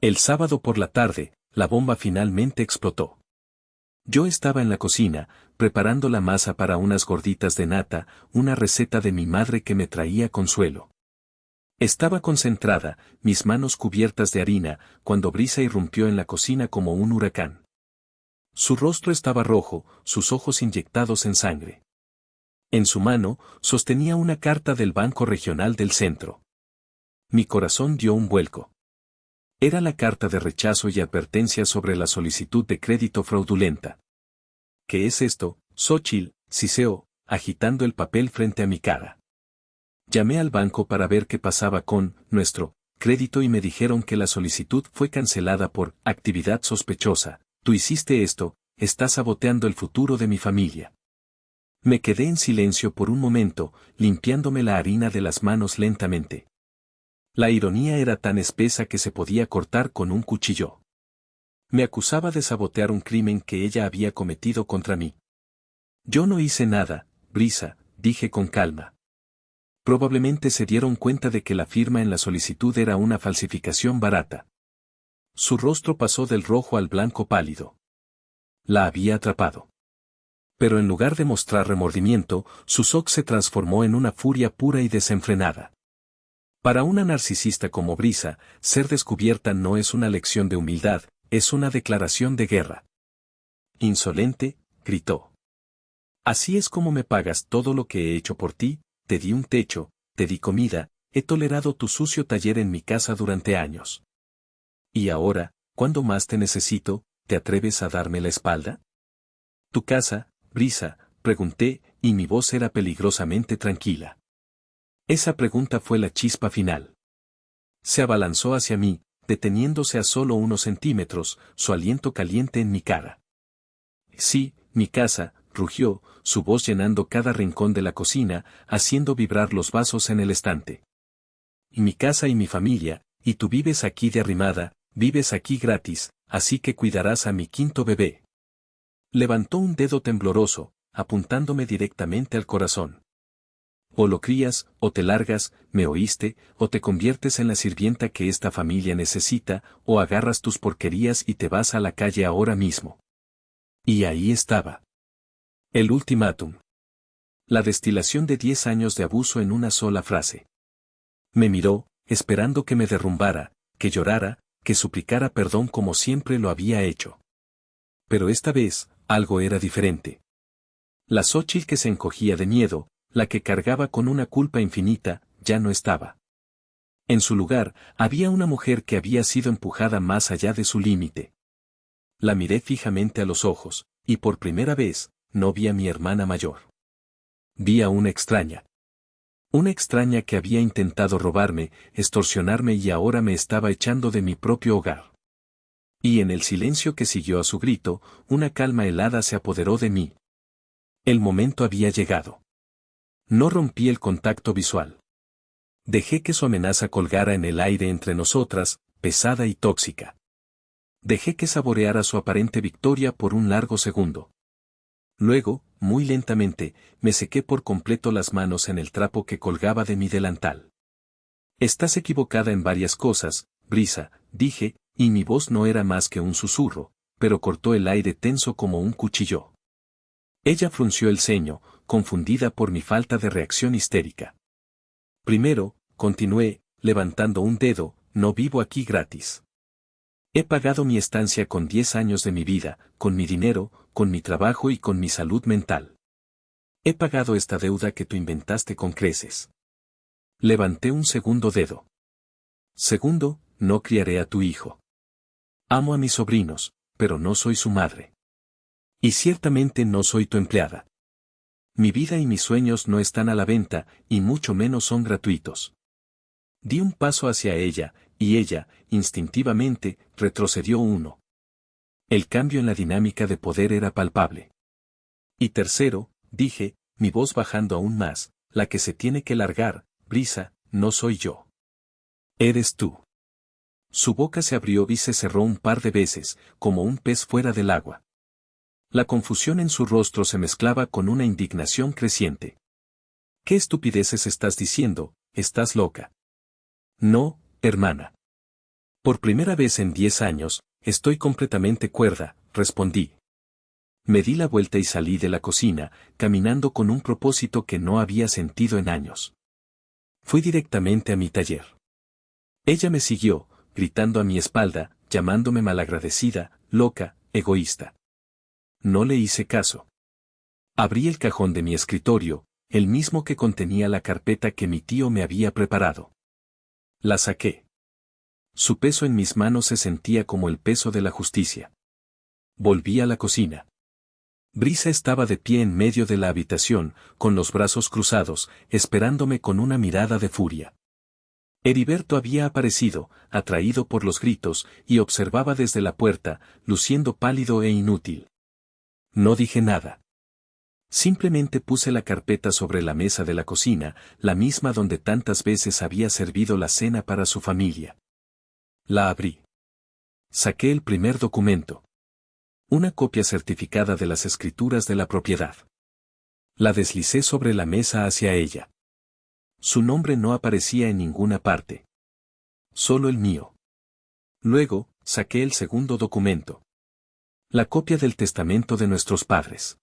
El sábado por la tarde, la bomba finalmente explotó. Yo estaba en la cocina, preparando la masa para unas gorditas de nata, una receta de mi madre que me traía consuelo. Estaba concentrada, mis manos cubiertas de harina, cuando Brisa irrumpió en la cocina como un huracán. Su rostro estaba rojo, sus ojos inyectados en sangre. En su mano, sostenía una carta del Banco Regional del Centro. Mi corazón dio un vuelco. Era la carta de rechazo y advertencia sobre la solicitud de crédito fraudulenta. ¿Qué es esto, Xóchitl?, siseó, agitando el papel frente a mi cara. Llamé al banco para ver qué pasaba con nuestro crédito y me dijeron que la solicitud fue cancelada por actividad sospechosa. Tú hiciste esto, estás saboteando el futuro de mi familia. Me quedé en silencio por un momento, limpiándome la harina de las manos lentamente. La ironía era tan espesa que se podía cortar con un cuchillo. Me acusaba de sabotear un crimen que ella había cometido contra mí. Yo no hice nada, Brisa, dije con calma. Probablemente se dieron cuenta de que la firma en la solicitud era una falsificación barata. Su rostro pasó del rojo al blanco pálido. La había atrapado. Pero en lugar de mostrar remordimiento, su shock se transformó en una furia pura y desenfrenada. Para una narcisista como Brisa, ser descubierta no es una lección de humildad, es una declaración de guerra. Insolente, gritó. Así es como me pagas todo lo que he hecho por ti, te di un techo, te di comida, he tolerado tu sucio taller en mi casa durante años. Y ahora, ¿cuándo más te necesito, te atreves a darme la espalda? ¿Tu casa, Brisa?, pregunté, y mi voz era peligrosamente tranquila. Esa pregunta fue la chispa final. Se abalanzó hacia mí, deteniéndose a solo unos centímetros, su aliento caliente en mi cara. Sí, mi casa, rugió, su voz llenando cada rincón de la cocina, haciendo vibrar los vasos en el estante. Y mi casa y mi familia, y tú vives aquí de arrimada, vives aquí gratis, así que cuidarás a mi quinto bebé. Levantó un dedo tembloroso, apuntándome directamente al corazón. O lo crías, o te largas, me oíste, o te conviertes en la sirvienta que esta familia necesita, o agarras tus porquerías y te vas a la calle ahora mismo. Y ahí estaba. El ultimátum. La destilación de 10 años de abuso en una sola frase. Me miró, esperando que me derrumbara, que llorara, que suplicara perdón como siempre lo había hecho. Pero esta vez, algo era diferente. La Xóchitl que se encogía de miedo, la que cargaba con una culpa infinita, ya no estaba. En su lugar, había una mujer que había sido empujada más allá de su límite. La miré fijamente a los ojos, y por primera vez, no vi a mi hermana mayor. Vi a una extraña. Una extraña que había intentado robarme, extorsionarme y ahora me estaba echando de mi propio hogar. Y en el silencio que siguió a su grito, una calma helada se apoderó de mí. El momento había llegado. No rompí el contacto visual. Dejé que su amenaza colgara en el aire entre nosotras, pesada y tóxica. Dejé que saboreara su aparente victoria por un largo segundo. Luego, muy lentamente, me sequé por completo las manos en el trapo que colgaba de mi delantal. Estás equivocada en varias cosas, Brisa, dije, y mi voz no era más que un susurro, pero cortó el aire tenso como un cuchillo. Ella frunció el ceño, confundida por mi falta de reacción histérica. Primero, continué, levantando un dedo, no vivo aquí gratis. He pagado mi estancia con 10 años de mi vida, con mi dinero, con mi trabajo y con mi salud mental. He pagado esta deuda que tú inventaste con creces. Levanté un segundo dedo. Segundo, no criaré a tu hijo. Amo a mis sobrinos, pero no soy su madre. Y ciertamente no soy tu empleada. Mi vida y mis sueños no están a la venta, y mucho menos son gratuitos. Di un paso hacia ella, y ella, instintivamente, retrocedió uno. El cambio en la dinámica de poder era palpable. Y tercero, dije, mi voz bajando aún más, la que se tiene que largar, Brisa, no soy yo. Eres tú. Su boca se abrió y se cerró un par de veces, como un pez fuera del agua. La confusión en su rostro se mezclaba con una indignación creciente. ¿Qué estupideces estás diciendo? ¿Estás loca? No, hermana. Por primera vez en 10 años, estoy completamente cuerda, respondí. Me di la vuelta y salí de la cocina, caminando con un propósito que no había sentido en años. Fui directamente a mi taller. Ella me siguió, gritando a mi espalda, llamándome malagradecida, loca, egoísta. No le hice caso. Abrí el cajón de mi escritorio, el mismo que contenía la carpeta que mi tío me había preparado. La saqué. Su peso en mis manos se sentía como el peso de la justicia. Volví a la cocina. Brisa estaba de pie en medio de la habitación, con los brazos cruzados, esperándome con una mirada de furia. Heriberto había aparecido, atraído por los gritos, y observaba desde la puerta, luciendo pálido e inútil. No dije nada. Simplemente puse la carpeta sobre la mesa de la cocina, la misma donde tantas veces había servido la cena para su familia. La abrí. Saqué el primer documento. Una copia certificada de las escrituras de la propiedad. La deslicé sobre la mesa hacia ella. Su nombre no aparecía en ninguna parte. Solo el mío. Luego, saqué el segundo documento. La copia del testamento de nuestros padres.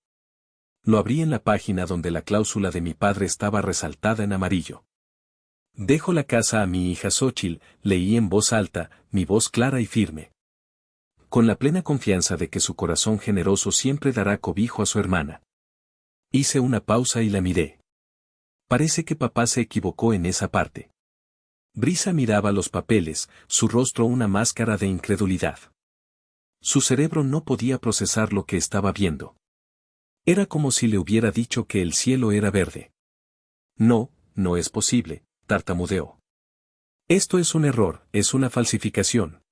Lo abrí en la página donde la cláusula de mi padre estaba resaltada en amarillo. Dejo la casa a mi hija Xóchitl, leí en voz alta, mi voz clara y firme. Con la plena confianza de que su corazón generoso siempre dará cobijo a su hermana. Hice una pausa y la miré. Parece que papá se equivocó en esa parte. Brisa miraba los papeles, su rostro una máscara de incredulidad. Su cerebro no podía procesar lo que estaba viendo. Era como si le hubiera dicho que el cielo era verde. No, no es posible, tartamudeó. Esto es un error, es una falsificación.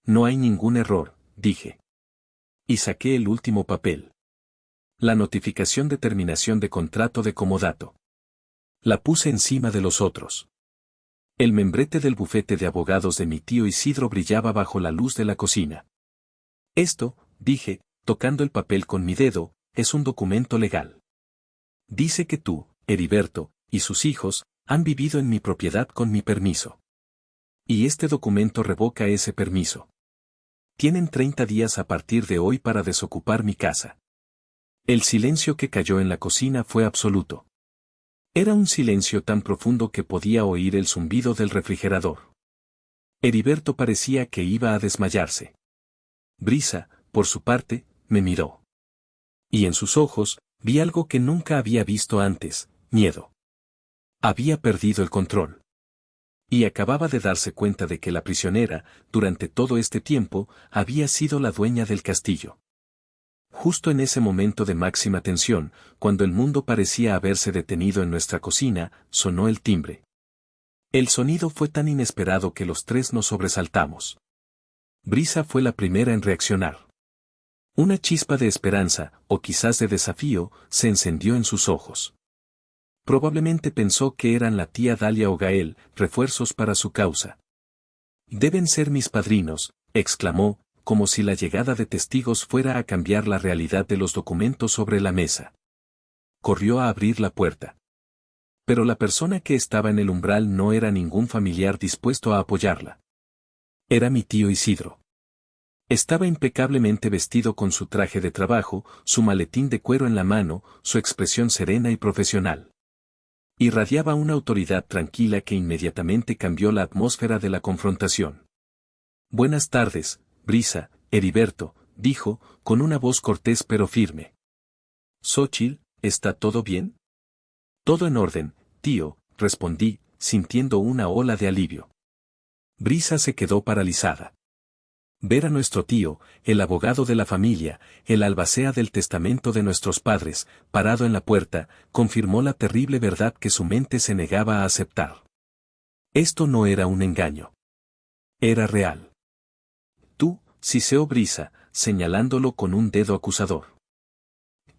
No hay ningún error, dije. Y saqué el último papel. La notificación de terminación de contrato de comodato. La puse encima de los otros. El membrete del bufete de abogados de mi tío Isidro brillaba bajo la luz de la cocina. Esto, dije, tocando el papel con mi dedo, es un documento legal. Dice que tú, Heriberto, y sus hijos, han vivido en mi propiedad con mi permiso. Y este documento revoca ese permiso. Tienen 30 días a partir de hoy para desocupar mi casa. El silencio que cayó en la cocina fue absoluto. Era un silencio tan profundo que podía oír el zumbido del refrigerador. Heriberto parecía que iba a desmayarse. Brisa, por su parte, me miró. Y en sus ojos, vi algo que nunca había visto antes, miedo. Había perdido el control. Y acababa de darse cuenta de que la prisionera, durante todo este tiempo, había sido la dueña del castillo. Justo en ese momento de máxima tensión, cuando el mundo parecía haberse detenido en nuestra cocina, sonó el timbre. El sonido fue tan inesperado que los tres nos sobresaltamos. Brisa fue la primera en reaccionar. Una chispa de esperanza, o quizás de desafío, se encendió en sus ojos. Probablemente pensó que eran la tía Dalia o Gael, refuerzos para su causa. «Deben ser mis padrinos», exclamó, como si la llegada de testigos fuera a cambiar la realidad de los documentos sobre la mesa. Corrió a abrir la puerta. Pero la persona que estaba en el umbral no era ningún familiar dispuesto a apoyarla. Era mi tío Isidro. Estaba impecablemente vestido con su traje de trabajo, su maletín de cuero en la mano, su expresión serena y profesional. Irradiaba una autoridad tranquila que inmediatamente cambió la atmósfera de la confrontación. «Buenas tardes, Brisa, Heriberto», dijo, con una voz cortés pero firme. «Xóchitl, ¿está todo bien?» «Todo en orden, tío», respondí, sintiendo una ola de alivio. Brisa se quedó paralizada. Ver a nuestro tío, el abogado de la familia, el albacea del testamento de nuestros padres, parado en la puerta, confirmó la terrible verdad que su mente se negaba a aceptar. Esto no era un engaño. Era real. Tú, siseó Brisa, señalándolo con un dedo acusador.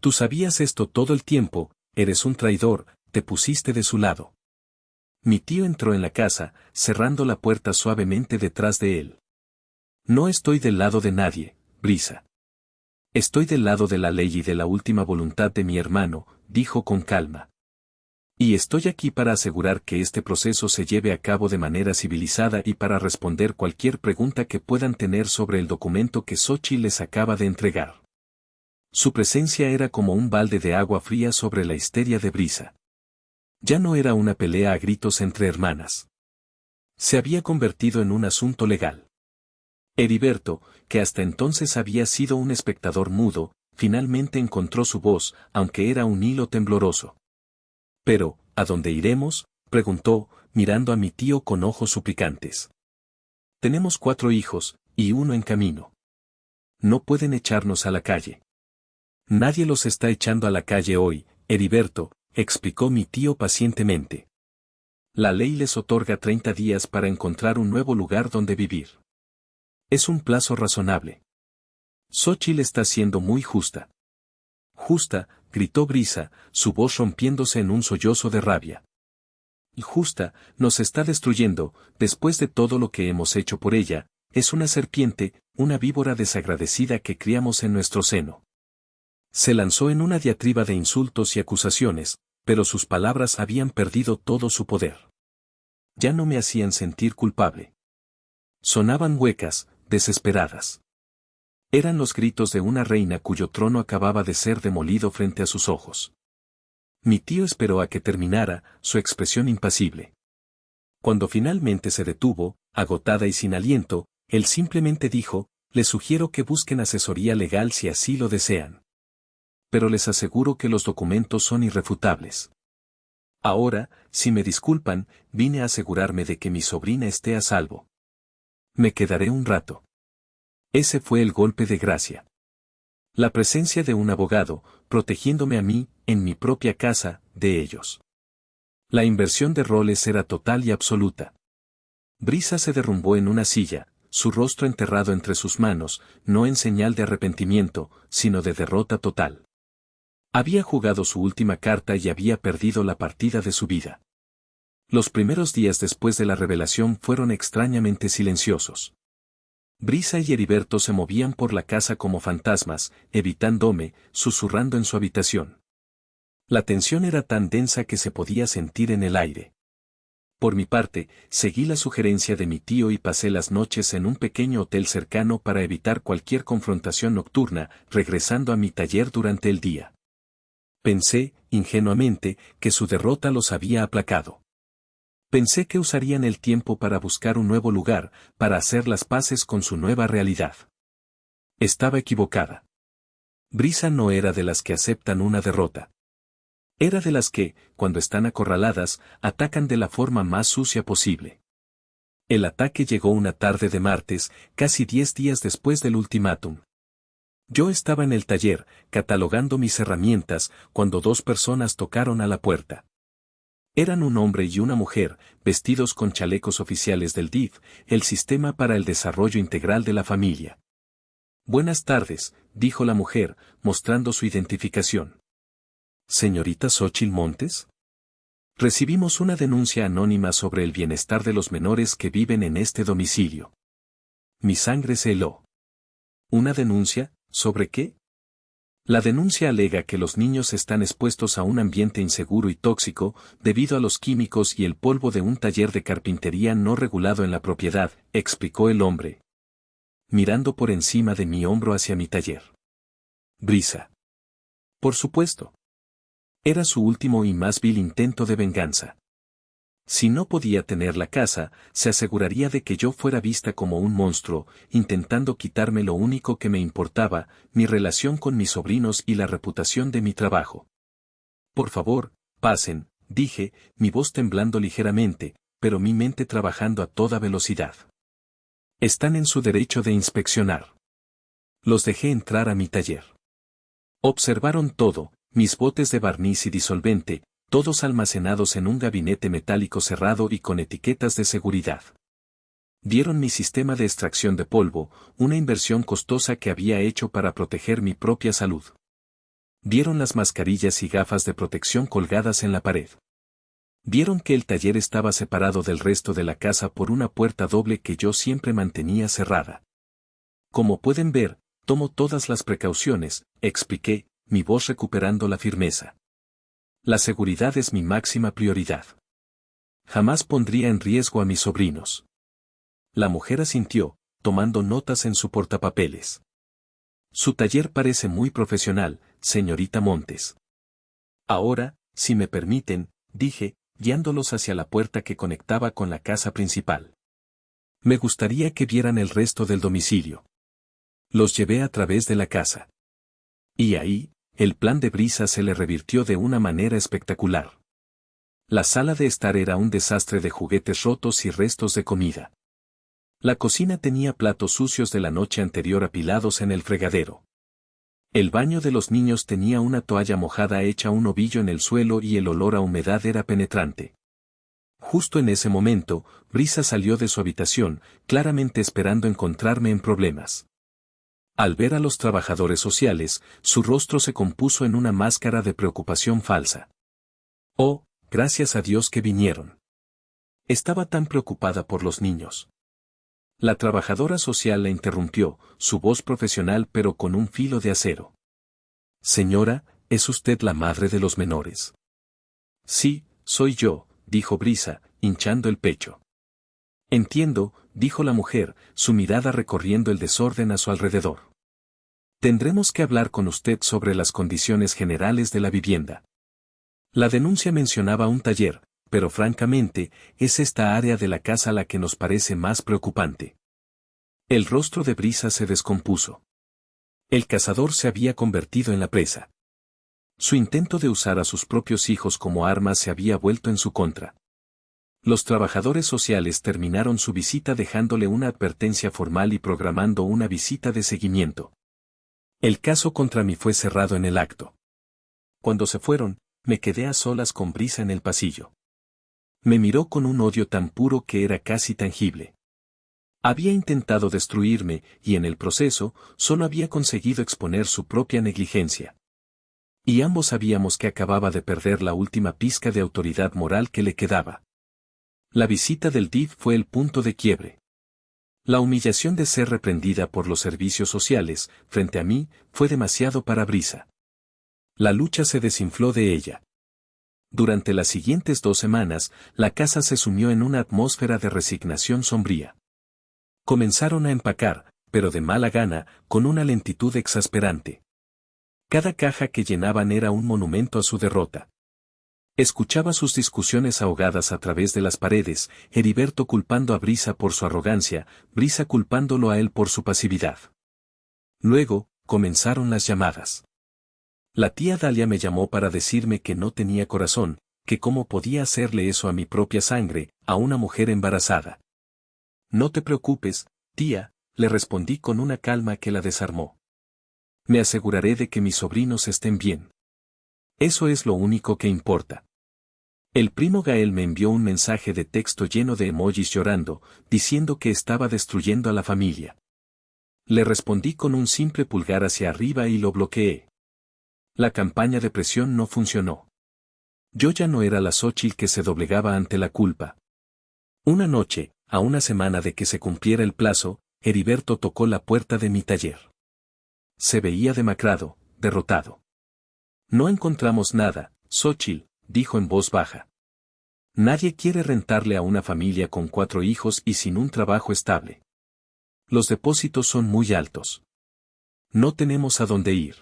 Tú sabías esto todo el tiempo, eres un traidor, te pusiste de su lado. Mi tío entró en la casa, cerrando la puerta suavemente detrás de él. No estoy del lado de nadie, Brisa. Estoy del lado de la ley y de la última voluntad de mi hermano, dijo con calma. Y estoy aquí para asegurar que este proceso se lleve a cabo de manera civilizada y para responder cualquier pregunta que puedan tener sobre el documento que Xóchitl les acaba de entregar. Su presencia era como un balde de agua fría sobre la histeria de Brisa. Ya no era una pelea a gritos entre hermanas. Se había convertido en un asunto legal. Heriberto, que hasta entonces había sido un espectador mudo, finalmente encontró su voz, aunque era un hilo tembloroso. «Pero, ¿a dónde iremos?», preguntó, mirando a mi tío con ojos suplicantes. «Tenemos 4 hijos, y uno en camino. No pueden echarnos a la calle». «Nadie los está echando a la calle hoy, Heriberto», explicó mi tío pacientemente. «La ley les otorga 30 días para encontrar un nuevo lugar donde vivir. Es un plazo razonable. Xóchitl está siendo muy justa». «Justa», gritó Brisa, su voz rompiéndose en un sollozo de rabia. «Justa, nos está destruyendo, después de todo lo que hemos hecho por ella, es una serpiente, una víbora desagradecida que criamos en nuestro seno. Se lanzó en una diatriba de insultos y acusaciones, pero sus palabras habían perdido todo su poder. Ya no me hacían sentir culpable. Sonaban huecas, desesperadas. Eran los gritos de una reina cuyo trono acababa de ser demolido frente a sus ojos. Mi tío esperó a que terminara, su expresión impasible. Cuando finalmente se detuvo, agotada y sin aliento, él simplemente dijo: les sugiero que busquen asesoría legal si así lo desean. Pero les aseguro que los documentos son irrefutables. Ahora, si me disculpan, vine a asegurarme de que mi sobrina esté a salvo. Me quedaré un rato. Ese fue el golpe de gracia. La presencia de un abogado, protegiéndome a mí, en mi propia casa, de ellos. La inversión de roles era total y absoluta. Brisa se derrumbó en una silla, su rostro enterrado entre sus manos, no en señal de arrepentimiento, sino de derrota total. Había jugado su última carta y había perdido la partida de su vida. Los primeros días después de la revelación fueron extrañamente silenciosos. Brisa y Heriberto se movían por la casa como fantasmas, evitándome, susurrando en su habitación. La tensión era tan densa que se podía sentir en el aire. Por mi parte, seguí la sugerencia de mi tío y pasé las noches en un pequeño hotel cercano para evitar cualquier confrontación nocturna, regresando a mi taller durante el día. Pensé, ingenuamente, que su derrota los había aplacado. Pensé que usarían el tiempo para buscar un nuevo lugar, para hacer las paces con su nueva realidad. Estaba equivocada. Brisa no era de las que aceptan una derrota. Era de las que, cuando están acorraladas, atacan de la forma más sucia posible. El ataque llegó una tarde de martes, casi 10 días después del ultimátum. Yo estaba en el taller, catalogando mis herramientas, cuando dos personas tocaron a la puerta. Eran un hombre y una mujer, vestidos con chalecos oficiales del DIF, el Sistema para el Desarrollo Integral de la Familia. Buenas tardes, dijo la mujer, mostrando su identificación. ¿Señorita Xóchitl Montes? Recibimos una denuncia anónima sobre el bienestar de los menores que viven en este domicilio. Mi sangre se heló. ¿Una denuncia? ¿Sobre qué? La denuncia alega que los niños están expuestos a un ambiente inseguro y tóxico, debido a los químicos y el polvo de un taller de carpintería no regulado en la propiedad, explicó el hombre, mirando por encima de mi hombro hacia mi taller. Brisa. Por supuesto. Era su último y más vil intento de venganza. Si no podía tener la casa, se aseguraría de que yo fuera vista como un monstruo, intentando quitarme lo único que me importaba, mi relación con mis sobrinos y la reputación de mi trabajo. Por favor, pasen, dije, mi voz temblando ligeramente, pero mi mente trabajando a toda velocidad. Están en su derecho de inspeccionar. Los dejé entrar a mi taller. Observaron todo, mis botes de barniz y disolvente, todos almacenados en un gabinete metálico cerrado y con etiquetas de seguridad. Vieron mi sistema de extracción de polvo, una inversión costosa que había hecho para proteger mi propia salud. Vieron las mascarillas y gafas de protección colgadas en la pared. Vieron que el taller estaba separado del resto de la casa por una puerta doble que yo siempre mantenía cerrada. Como pueden ver, tomo todas las precauciones, expliqué, mi voz recuperando la firmeza. La seguridad es mi máxima prioridad. Jamás pondría en riesgo a mis sobrinos. La mujer asintió, tomando notas en su portapapeles. Su taller parece muy profesional, señorita Montes. Ahora, si me permiten, dije, guiándolos hacia la puerta que conectaba con la casa principal. Me gustaría que vieran el resto del domicilio. Los llevé a través de la casa. Y ahí, el plan de Brisa se le revirtió de una manera espectacular. La sala de estar era un desastre de juguetes rotos y restos de comida. La cocina tenía platos sucios de la noche anterior apilados en el fregadero. El baño de los niños tenía una toalla mojada hecha un ovillo en el suelo y el olor a humedad era penetrante. Justo en ese momento, Brisa salió de su habitación, claramente esperando encontrarme en problemas. Al ver a los trabajadores sociales, su rostro se compuso en una máscara de preocupación falsa. Oh, gracias a Dios que vinieron. Estaba tan preocupada por los niños. La trabajadora social la interrumpió, su voz profesional pero con un filo de acero. Señora, ¿es usted la madre de los menores? Sí, soy yo, dijo Brisa, hinchando el pecho. Entiendo, dijo la mujer, su mirada recorriendo el desorden a su alrededor. Tendremos que hablar con usted sobre las condiciones generales de la vivienda. La denuncia mencionaba un taller, pero francamente, es esta área de la casa la que nos parece más preocupante. El rostro de Brisa se descompuso. El cazador se había convertido en la presa. Su intento de usar a sus propios hijos como armas se había vuelto en su contra. Los trabajadores sociales terminaron su visita dejándole una advertencia formal y programando una visita de seguimiento. El caso contra mí fue cerrado en el acto. Cuando se fueron, me quedé a solas con Brisa en el pasillo. Me miró con un odio tan puro que era casi tangible. Había intentado destruirme y en el proceso solo había conseguido exponer su propia negligencia. Y ambos sabíamos que acababa de perder la última pizca de autoridad moral que le quedaba. La visita del DIF fue el punto de quiebre. La humillación de ser reprendida por los servicios sociales, frente a mí, fue demasiado para Brisa. La lucha se desinfló de ella. Durante las siguientes 2 semanas, la casa se sumió en una atmósfera de resignación sombría. Comenzaron a empacar, pero de mala gana, con una lentitud exasperante. Cada caja que llenaban era un monumento a su derrota. Escuchaba sus discusiones ahogadas a través de las paredes, Heriberto culpando a Brisa por su arrogancia, Brisa culpándolo a él por su pasividad. Luego, comenzaron las llamadas. La tía Dalia me llamó para decirme que no tenía corazón, que cómo podía hacerle eso a mi propia sangre, a una mujer embarazada. No te preocupes, tía, le respondí con una calma que la desarmó. Me aseguraré de que mis sobrinos estén bien. Eso es lo único que importa. El primo Gael me envió un mensaje de texto lleno de emojis llorando, diciendo que estaba destruyendo a la familia. Le respondí con un simple pulgar hacia arriba y lo bloqueé. La campaña de presión no funcionó. Yo ya no era la Xóchitl que se doblegaba ante la culpa. Una noche, a una semana de que se cumpliera el plazo, Heriberto tocó la puerta de mi taller. Se veía demacrado, derrotado. No encontramos nada, Xóchitl, dijo en voz baja. Nadie quiere rentarle a una familia con 4 hijos y sin un trabajo estable. Los depósitos son muy altos. No tenemos a dónde ir.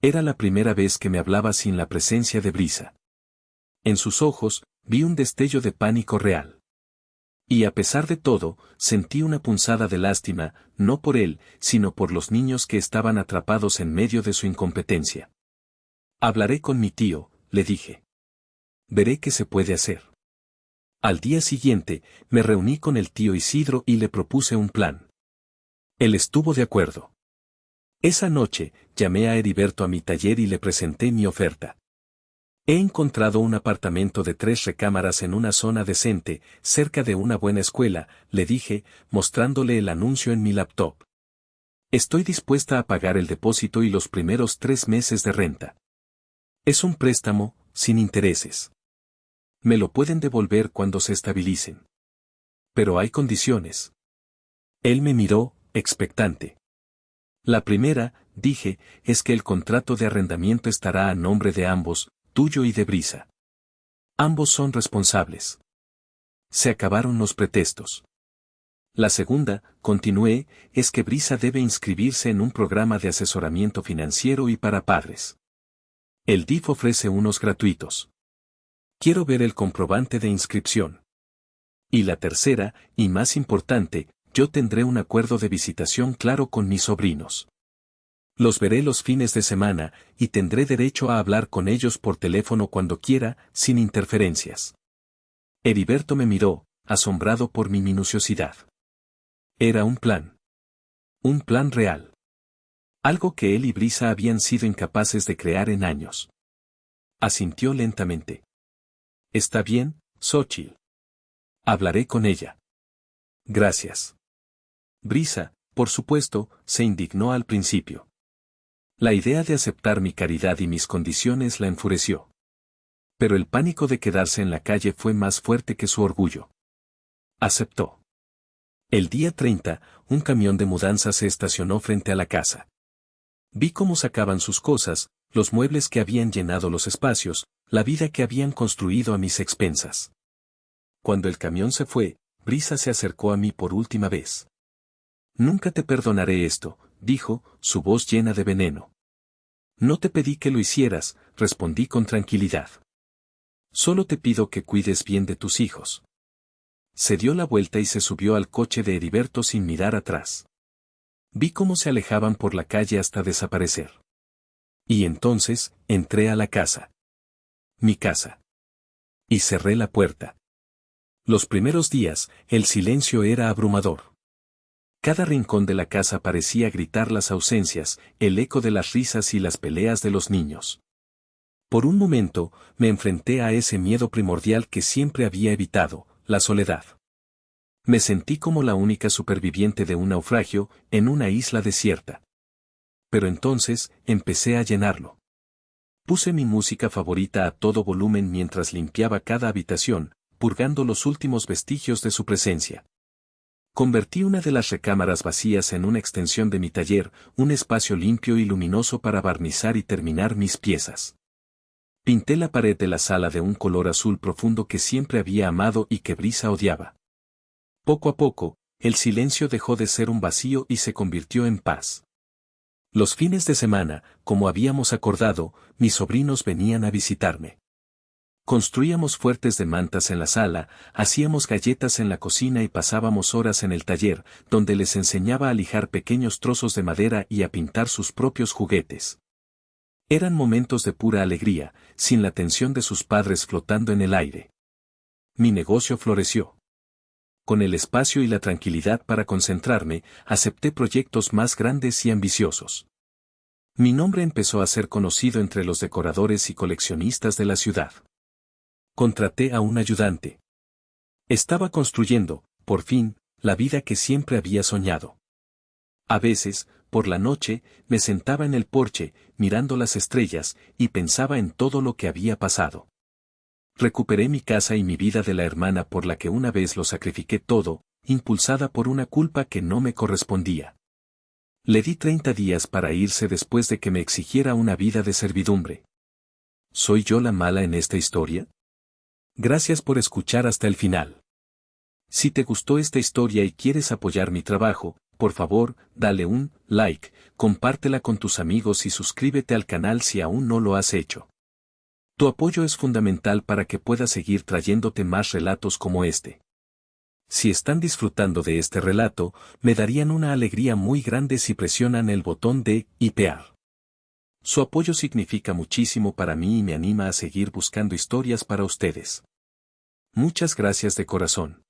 Era la primera vez que me hablaba sin la presencia de Brisa. En sus ojos, vi un destello de pánico real. Y a pesar de todo, sentí una punzada de lástima, no por él, sino por los niños que estaban atrapados en medio de su incompetencia. Hablaré con mi tío, le dije. Veré qué se puede hacer. Al día siguiente, me reuní con el tío Isidro y le propuse un plan. Él estuvo de acuerdo. Esa noche, llamé a Heriberto a mi taller y le presenté mi oferta. He encontrado un apartamento de 3 recámaras en una zona decente, cerca de una buena escuela, le dije, mostrándole el anuncio en mi laptop. Estoy dispuesta a pagar el depósito y los primeros 3 meses de renta. Es un préstamo, sin intereses. Me lo pueden devolver cuando se estabilicen. Pero hay condiciones. Él me miró, expectante. La primera, dije, es que el contrato de arrendamiento estará a nombre de ambos, tuyo y de Brisa. Ambos son responsables. Se acabaron los pretextos. La segunda, continué, es que Brisa debe inscribirse en un programa de asesoramiento financiero y para padres. El DIF ofrece unos gratuitos. Quiero ver el comprobante de inscripción. Y la tercera, y más importante, yo tendré un acuerdo de visitación claro con mis sobrinos. Los veré los fines de semana, y tendré derecho a hablar con ellos por teléfono cuando quiera, sin interferencias. Heriberto me miró, asombrado por mi minuciosidad. Era un plan. Un plan real. Algo que él y Brisa habían sido incapaces de crear en años. Asintió lentamente. Está bien, Xóchitl. Hablaré con ella. Gracias. Brisa, por supuesto, se indignó al principio. La idea de aceptar mi caridad y mis condiciones la enfureció. Pero el pánico de quedarse en la calle fue más fuerte que su orgullo. Aceptó. El día 30, un camión de mudanza se estacionó frente a la casa. Vi cómo sacaban sus cosas, los muebles que habían llenado los espacios, la vida que habían construido a mis expensas. Cuando el camión se fue, Brisa se acercó a mí por última vez. Nunca te perdonaré esto, dijo, su voz llena de veneno. No te pedí que lo hicieras, respondí con tranquilidad. Solo te pido que cuides bien de tus hijos. Se dio la vuelta y se subió al coche de Heriberto sin mirar atrás. Vi cómo se alejaban por la calle hasta desaparecer. Y entonces, entré a la casa. Mi casa. Y cerré la puerta. Los primeros días, el silencio era abrumador. Cada rincón de la casa parecía gritar las ausencias, el eco de las risas y las peleas de los niños. Por un momento, me enfrenté a ese miedo primordial que siempre había evitado, la soledad. Me sentí como la única superviviente de un naufragio, en una isla desierta. Pero entonces, empecé a llenarlo. Puse mi música favorita a todo volumen mientras limpiaba cada habitación, purgando los últimos vestigios de su presencia. Convertí una de las recámaras vacías en una extensión de mi taller, un espacio limpio y luminoso para barnizar y terminar mis piezas. Pinté la pared de la sala de un color azul profundo que siempre había amado y que Brisa odiaba. Poco a poco, el silencio dejó de ser un vacío y se convirtió en paz. Los fines de semana, como habíamos acordado, mis sobrinos venían a visitarme. Construíamos fuertes de mantas en la sala, hacíamos galletas en la cocina y pasábamos horas en el taller, donde les enseñaba a lijar pequeños trozos de madera y a pintar sus propios juguetes. Eran momentos de pura alegría, sin la tensión de sus padres flotando en el aire. Mi negocio floreció. Con el espacio y la tranquilidad para concentrarme, acepté proyectos más grandes y ambiciosos. Mi nombre empezó a ser conocido entre los decoradores y coleccionistas de la ciudad. Contraté a un ayudante. Estaba construyendo, por fin, la vida que siempre había soñado. A veces, por la noche, me sentaba en el porche, mirando las estrellas, y pensaba en todo lo que había pasado. Recuperé mi casa y mi vida de la hermana por la que una vez lo sacrifiqué todo, impulsada por una culpa que no me correspondía. Le di 30 días para irse después de que me exigiera una vida de servidumbre. ¿Soy yo la mala en esta historia? Gracias por escuchar hasta el final. Si te gustó esta historia y quieres apoyar mi trabajo, por favor, dale un like, compártela con tus amigos y suscríbete al canal si aún no lo has hecho. Tu apoyo es fundamental para que pueda seguir trayéndote más relatos como este. Si están disfrutando de este relato, me darían una alegría muy grande si presionan el botón de hipear. Su apoyo significa muchísimo para mí y me anima a seguir buscando historias para ustedes. Muchas gracias de corazón.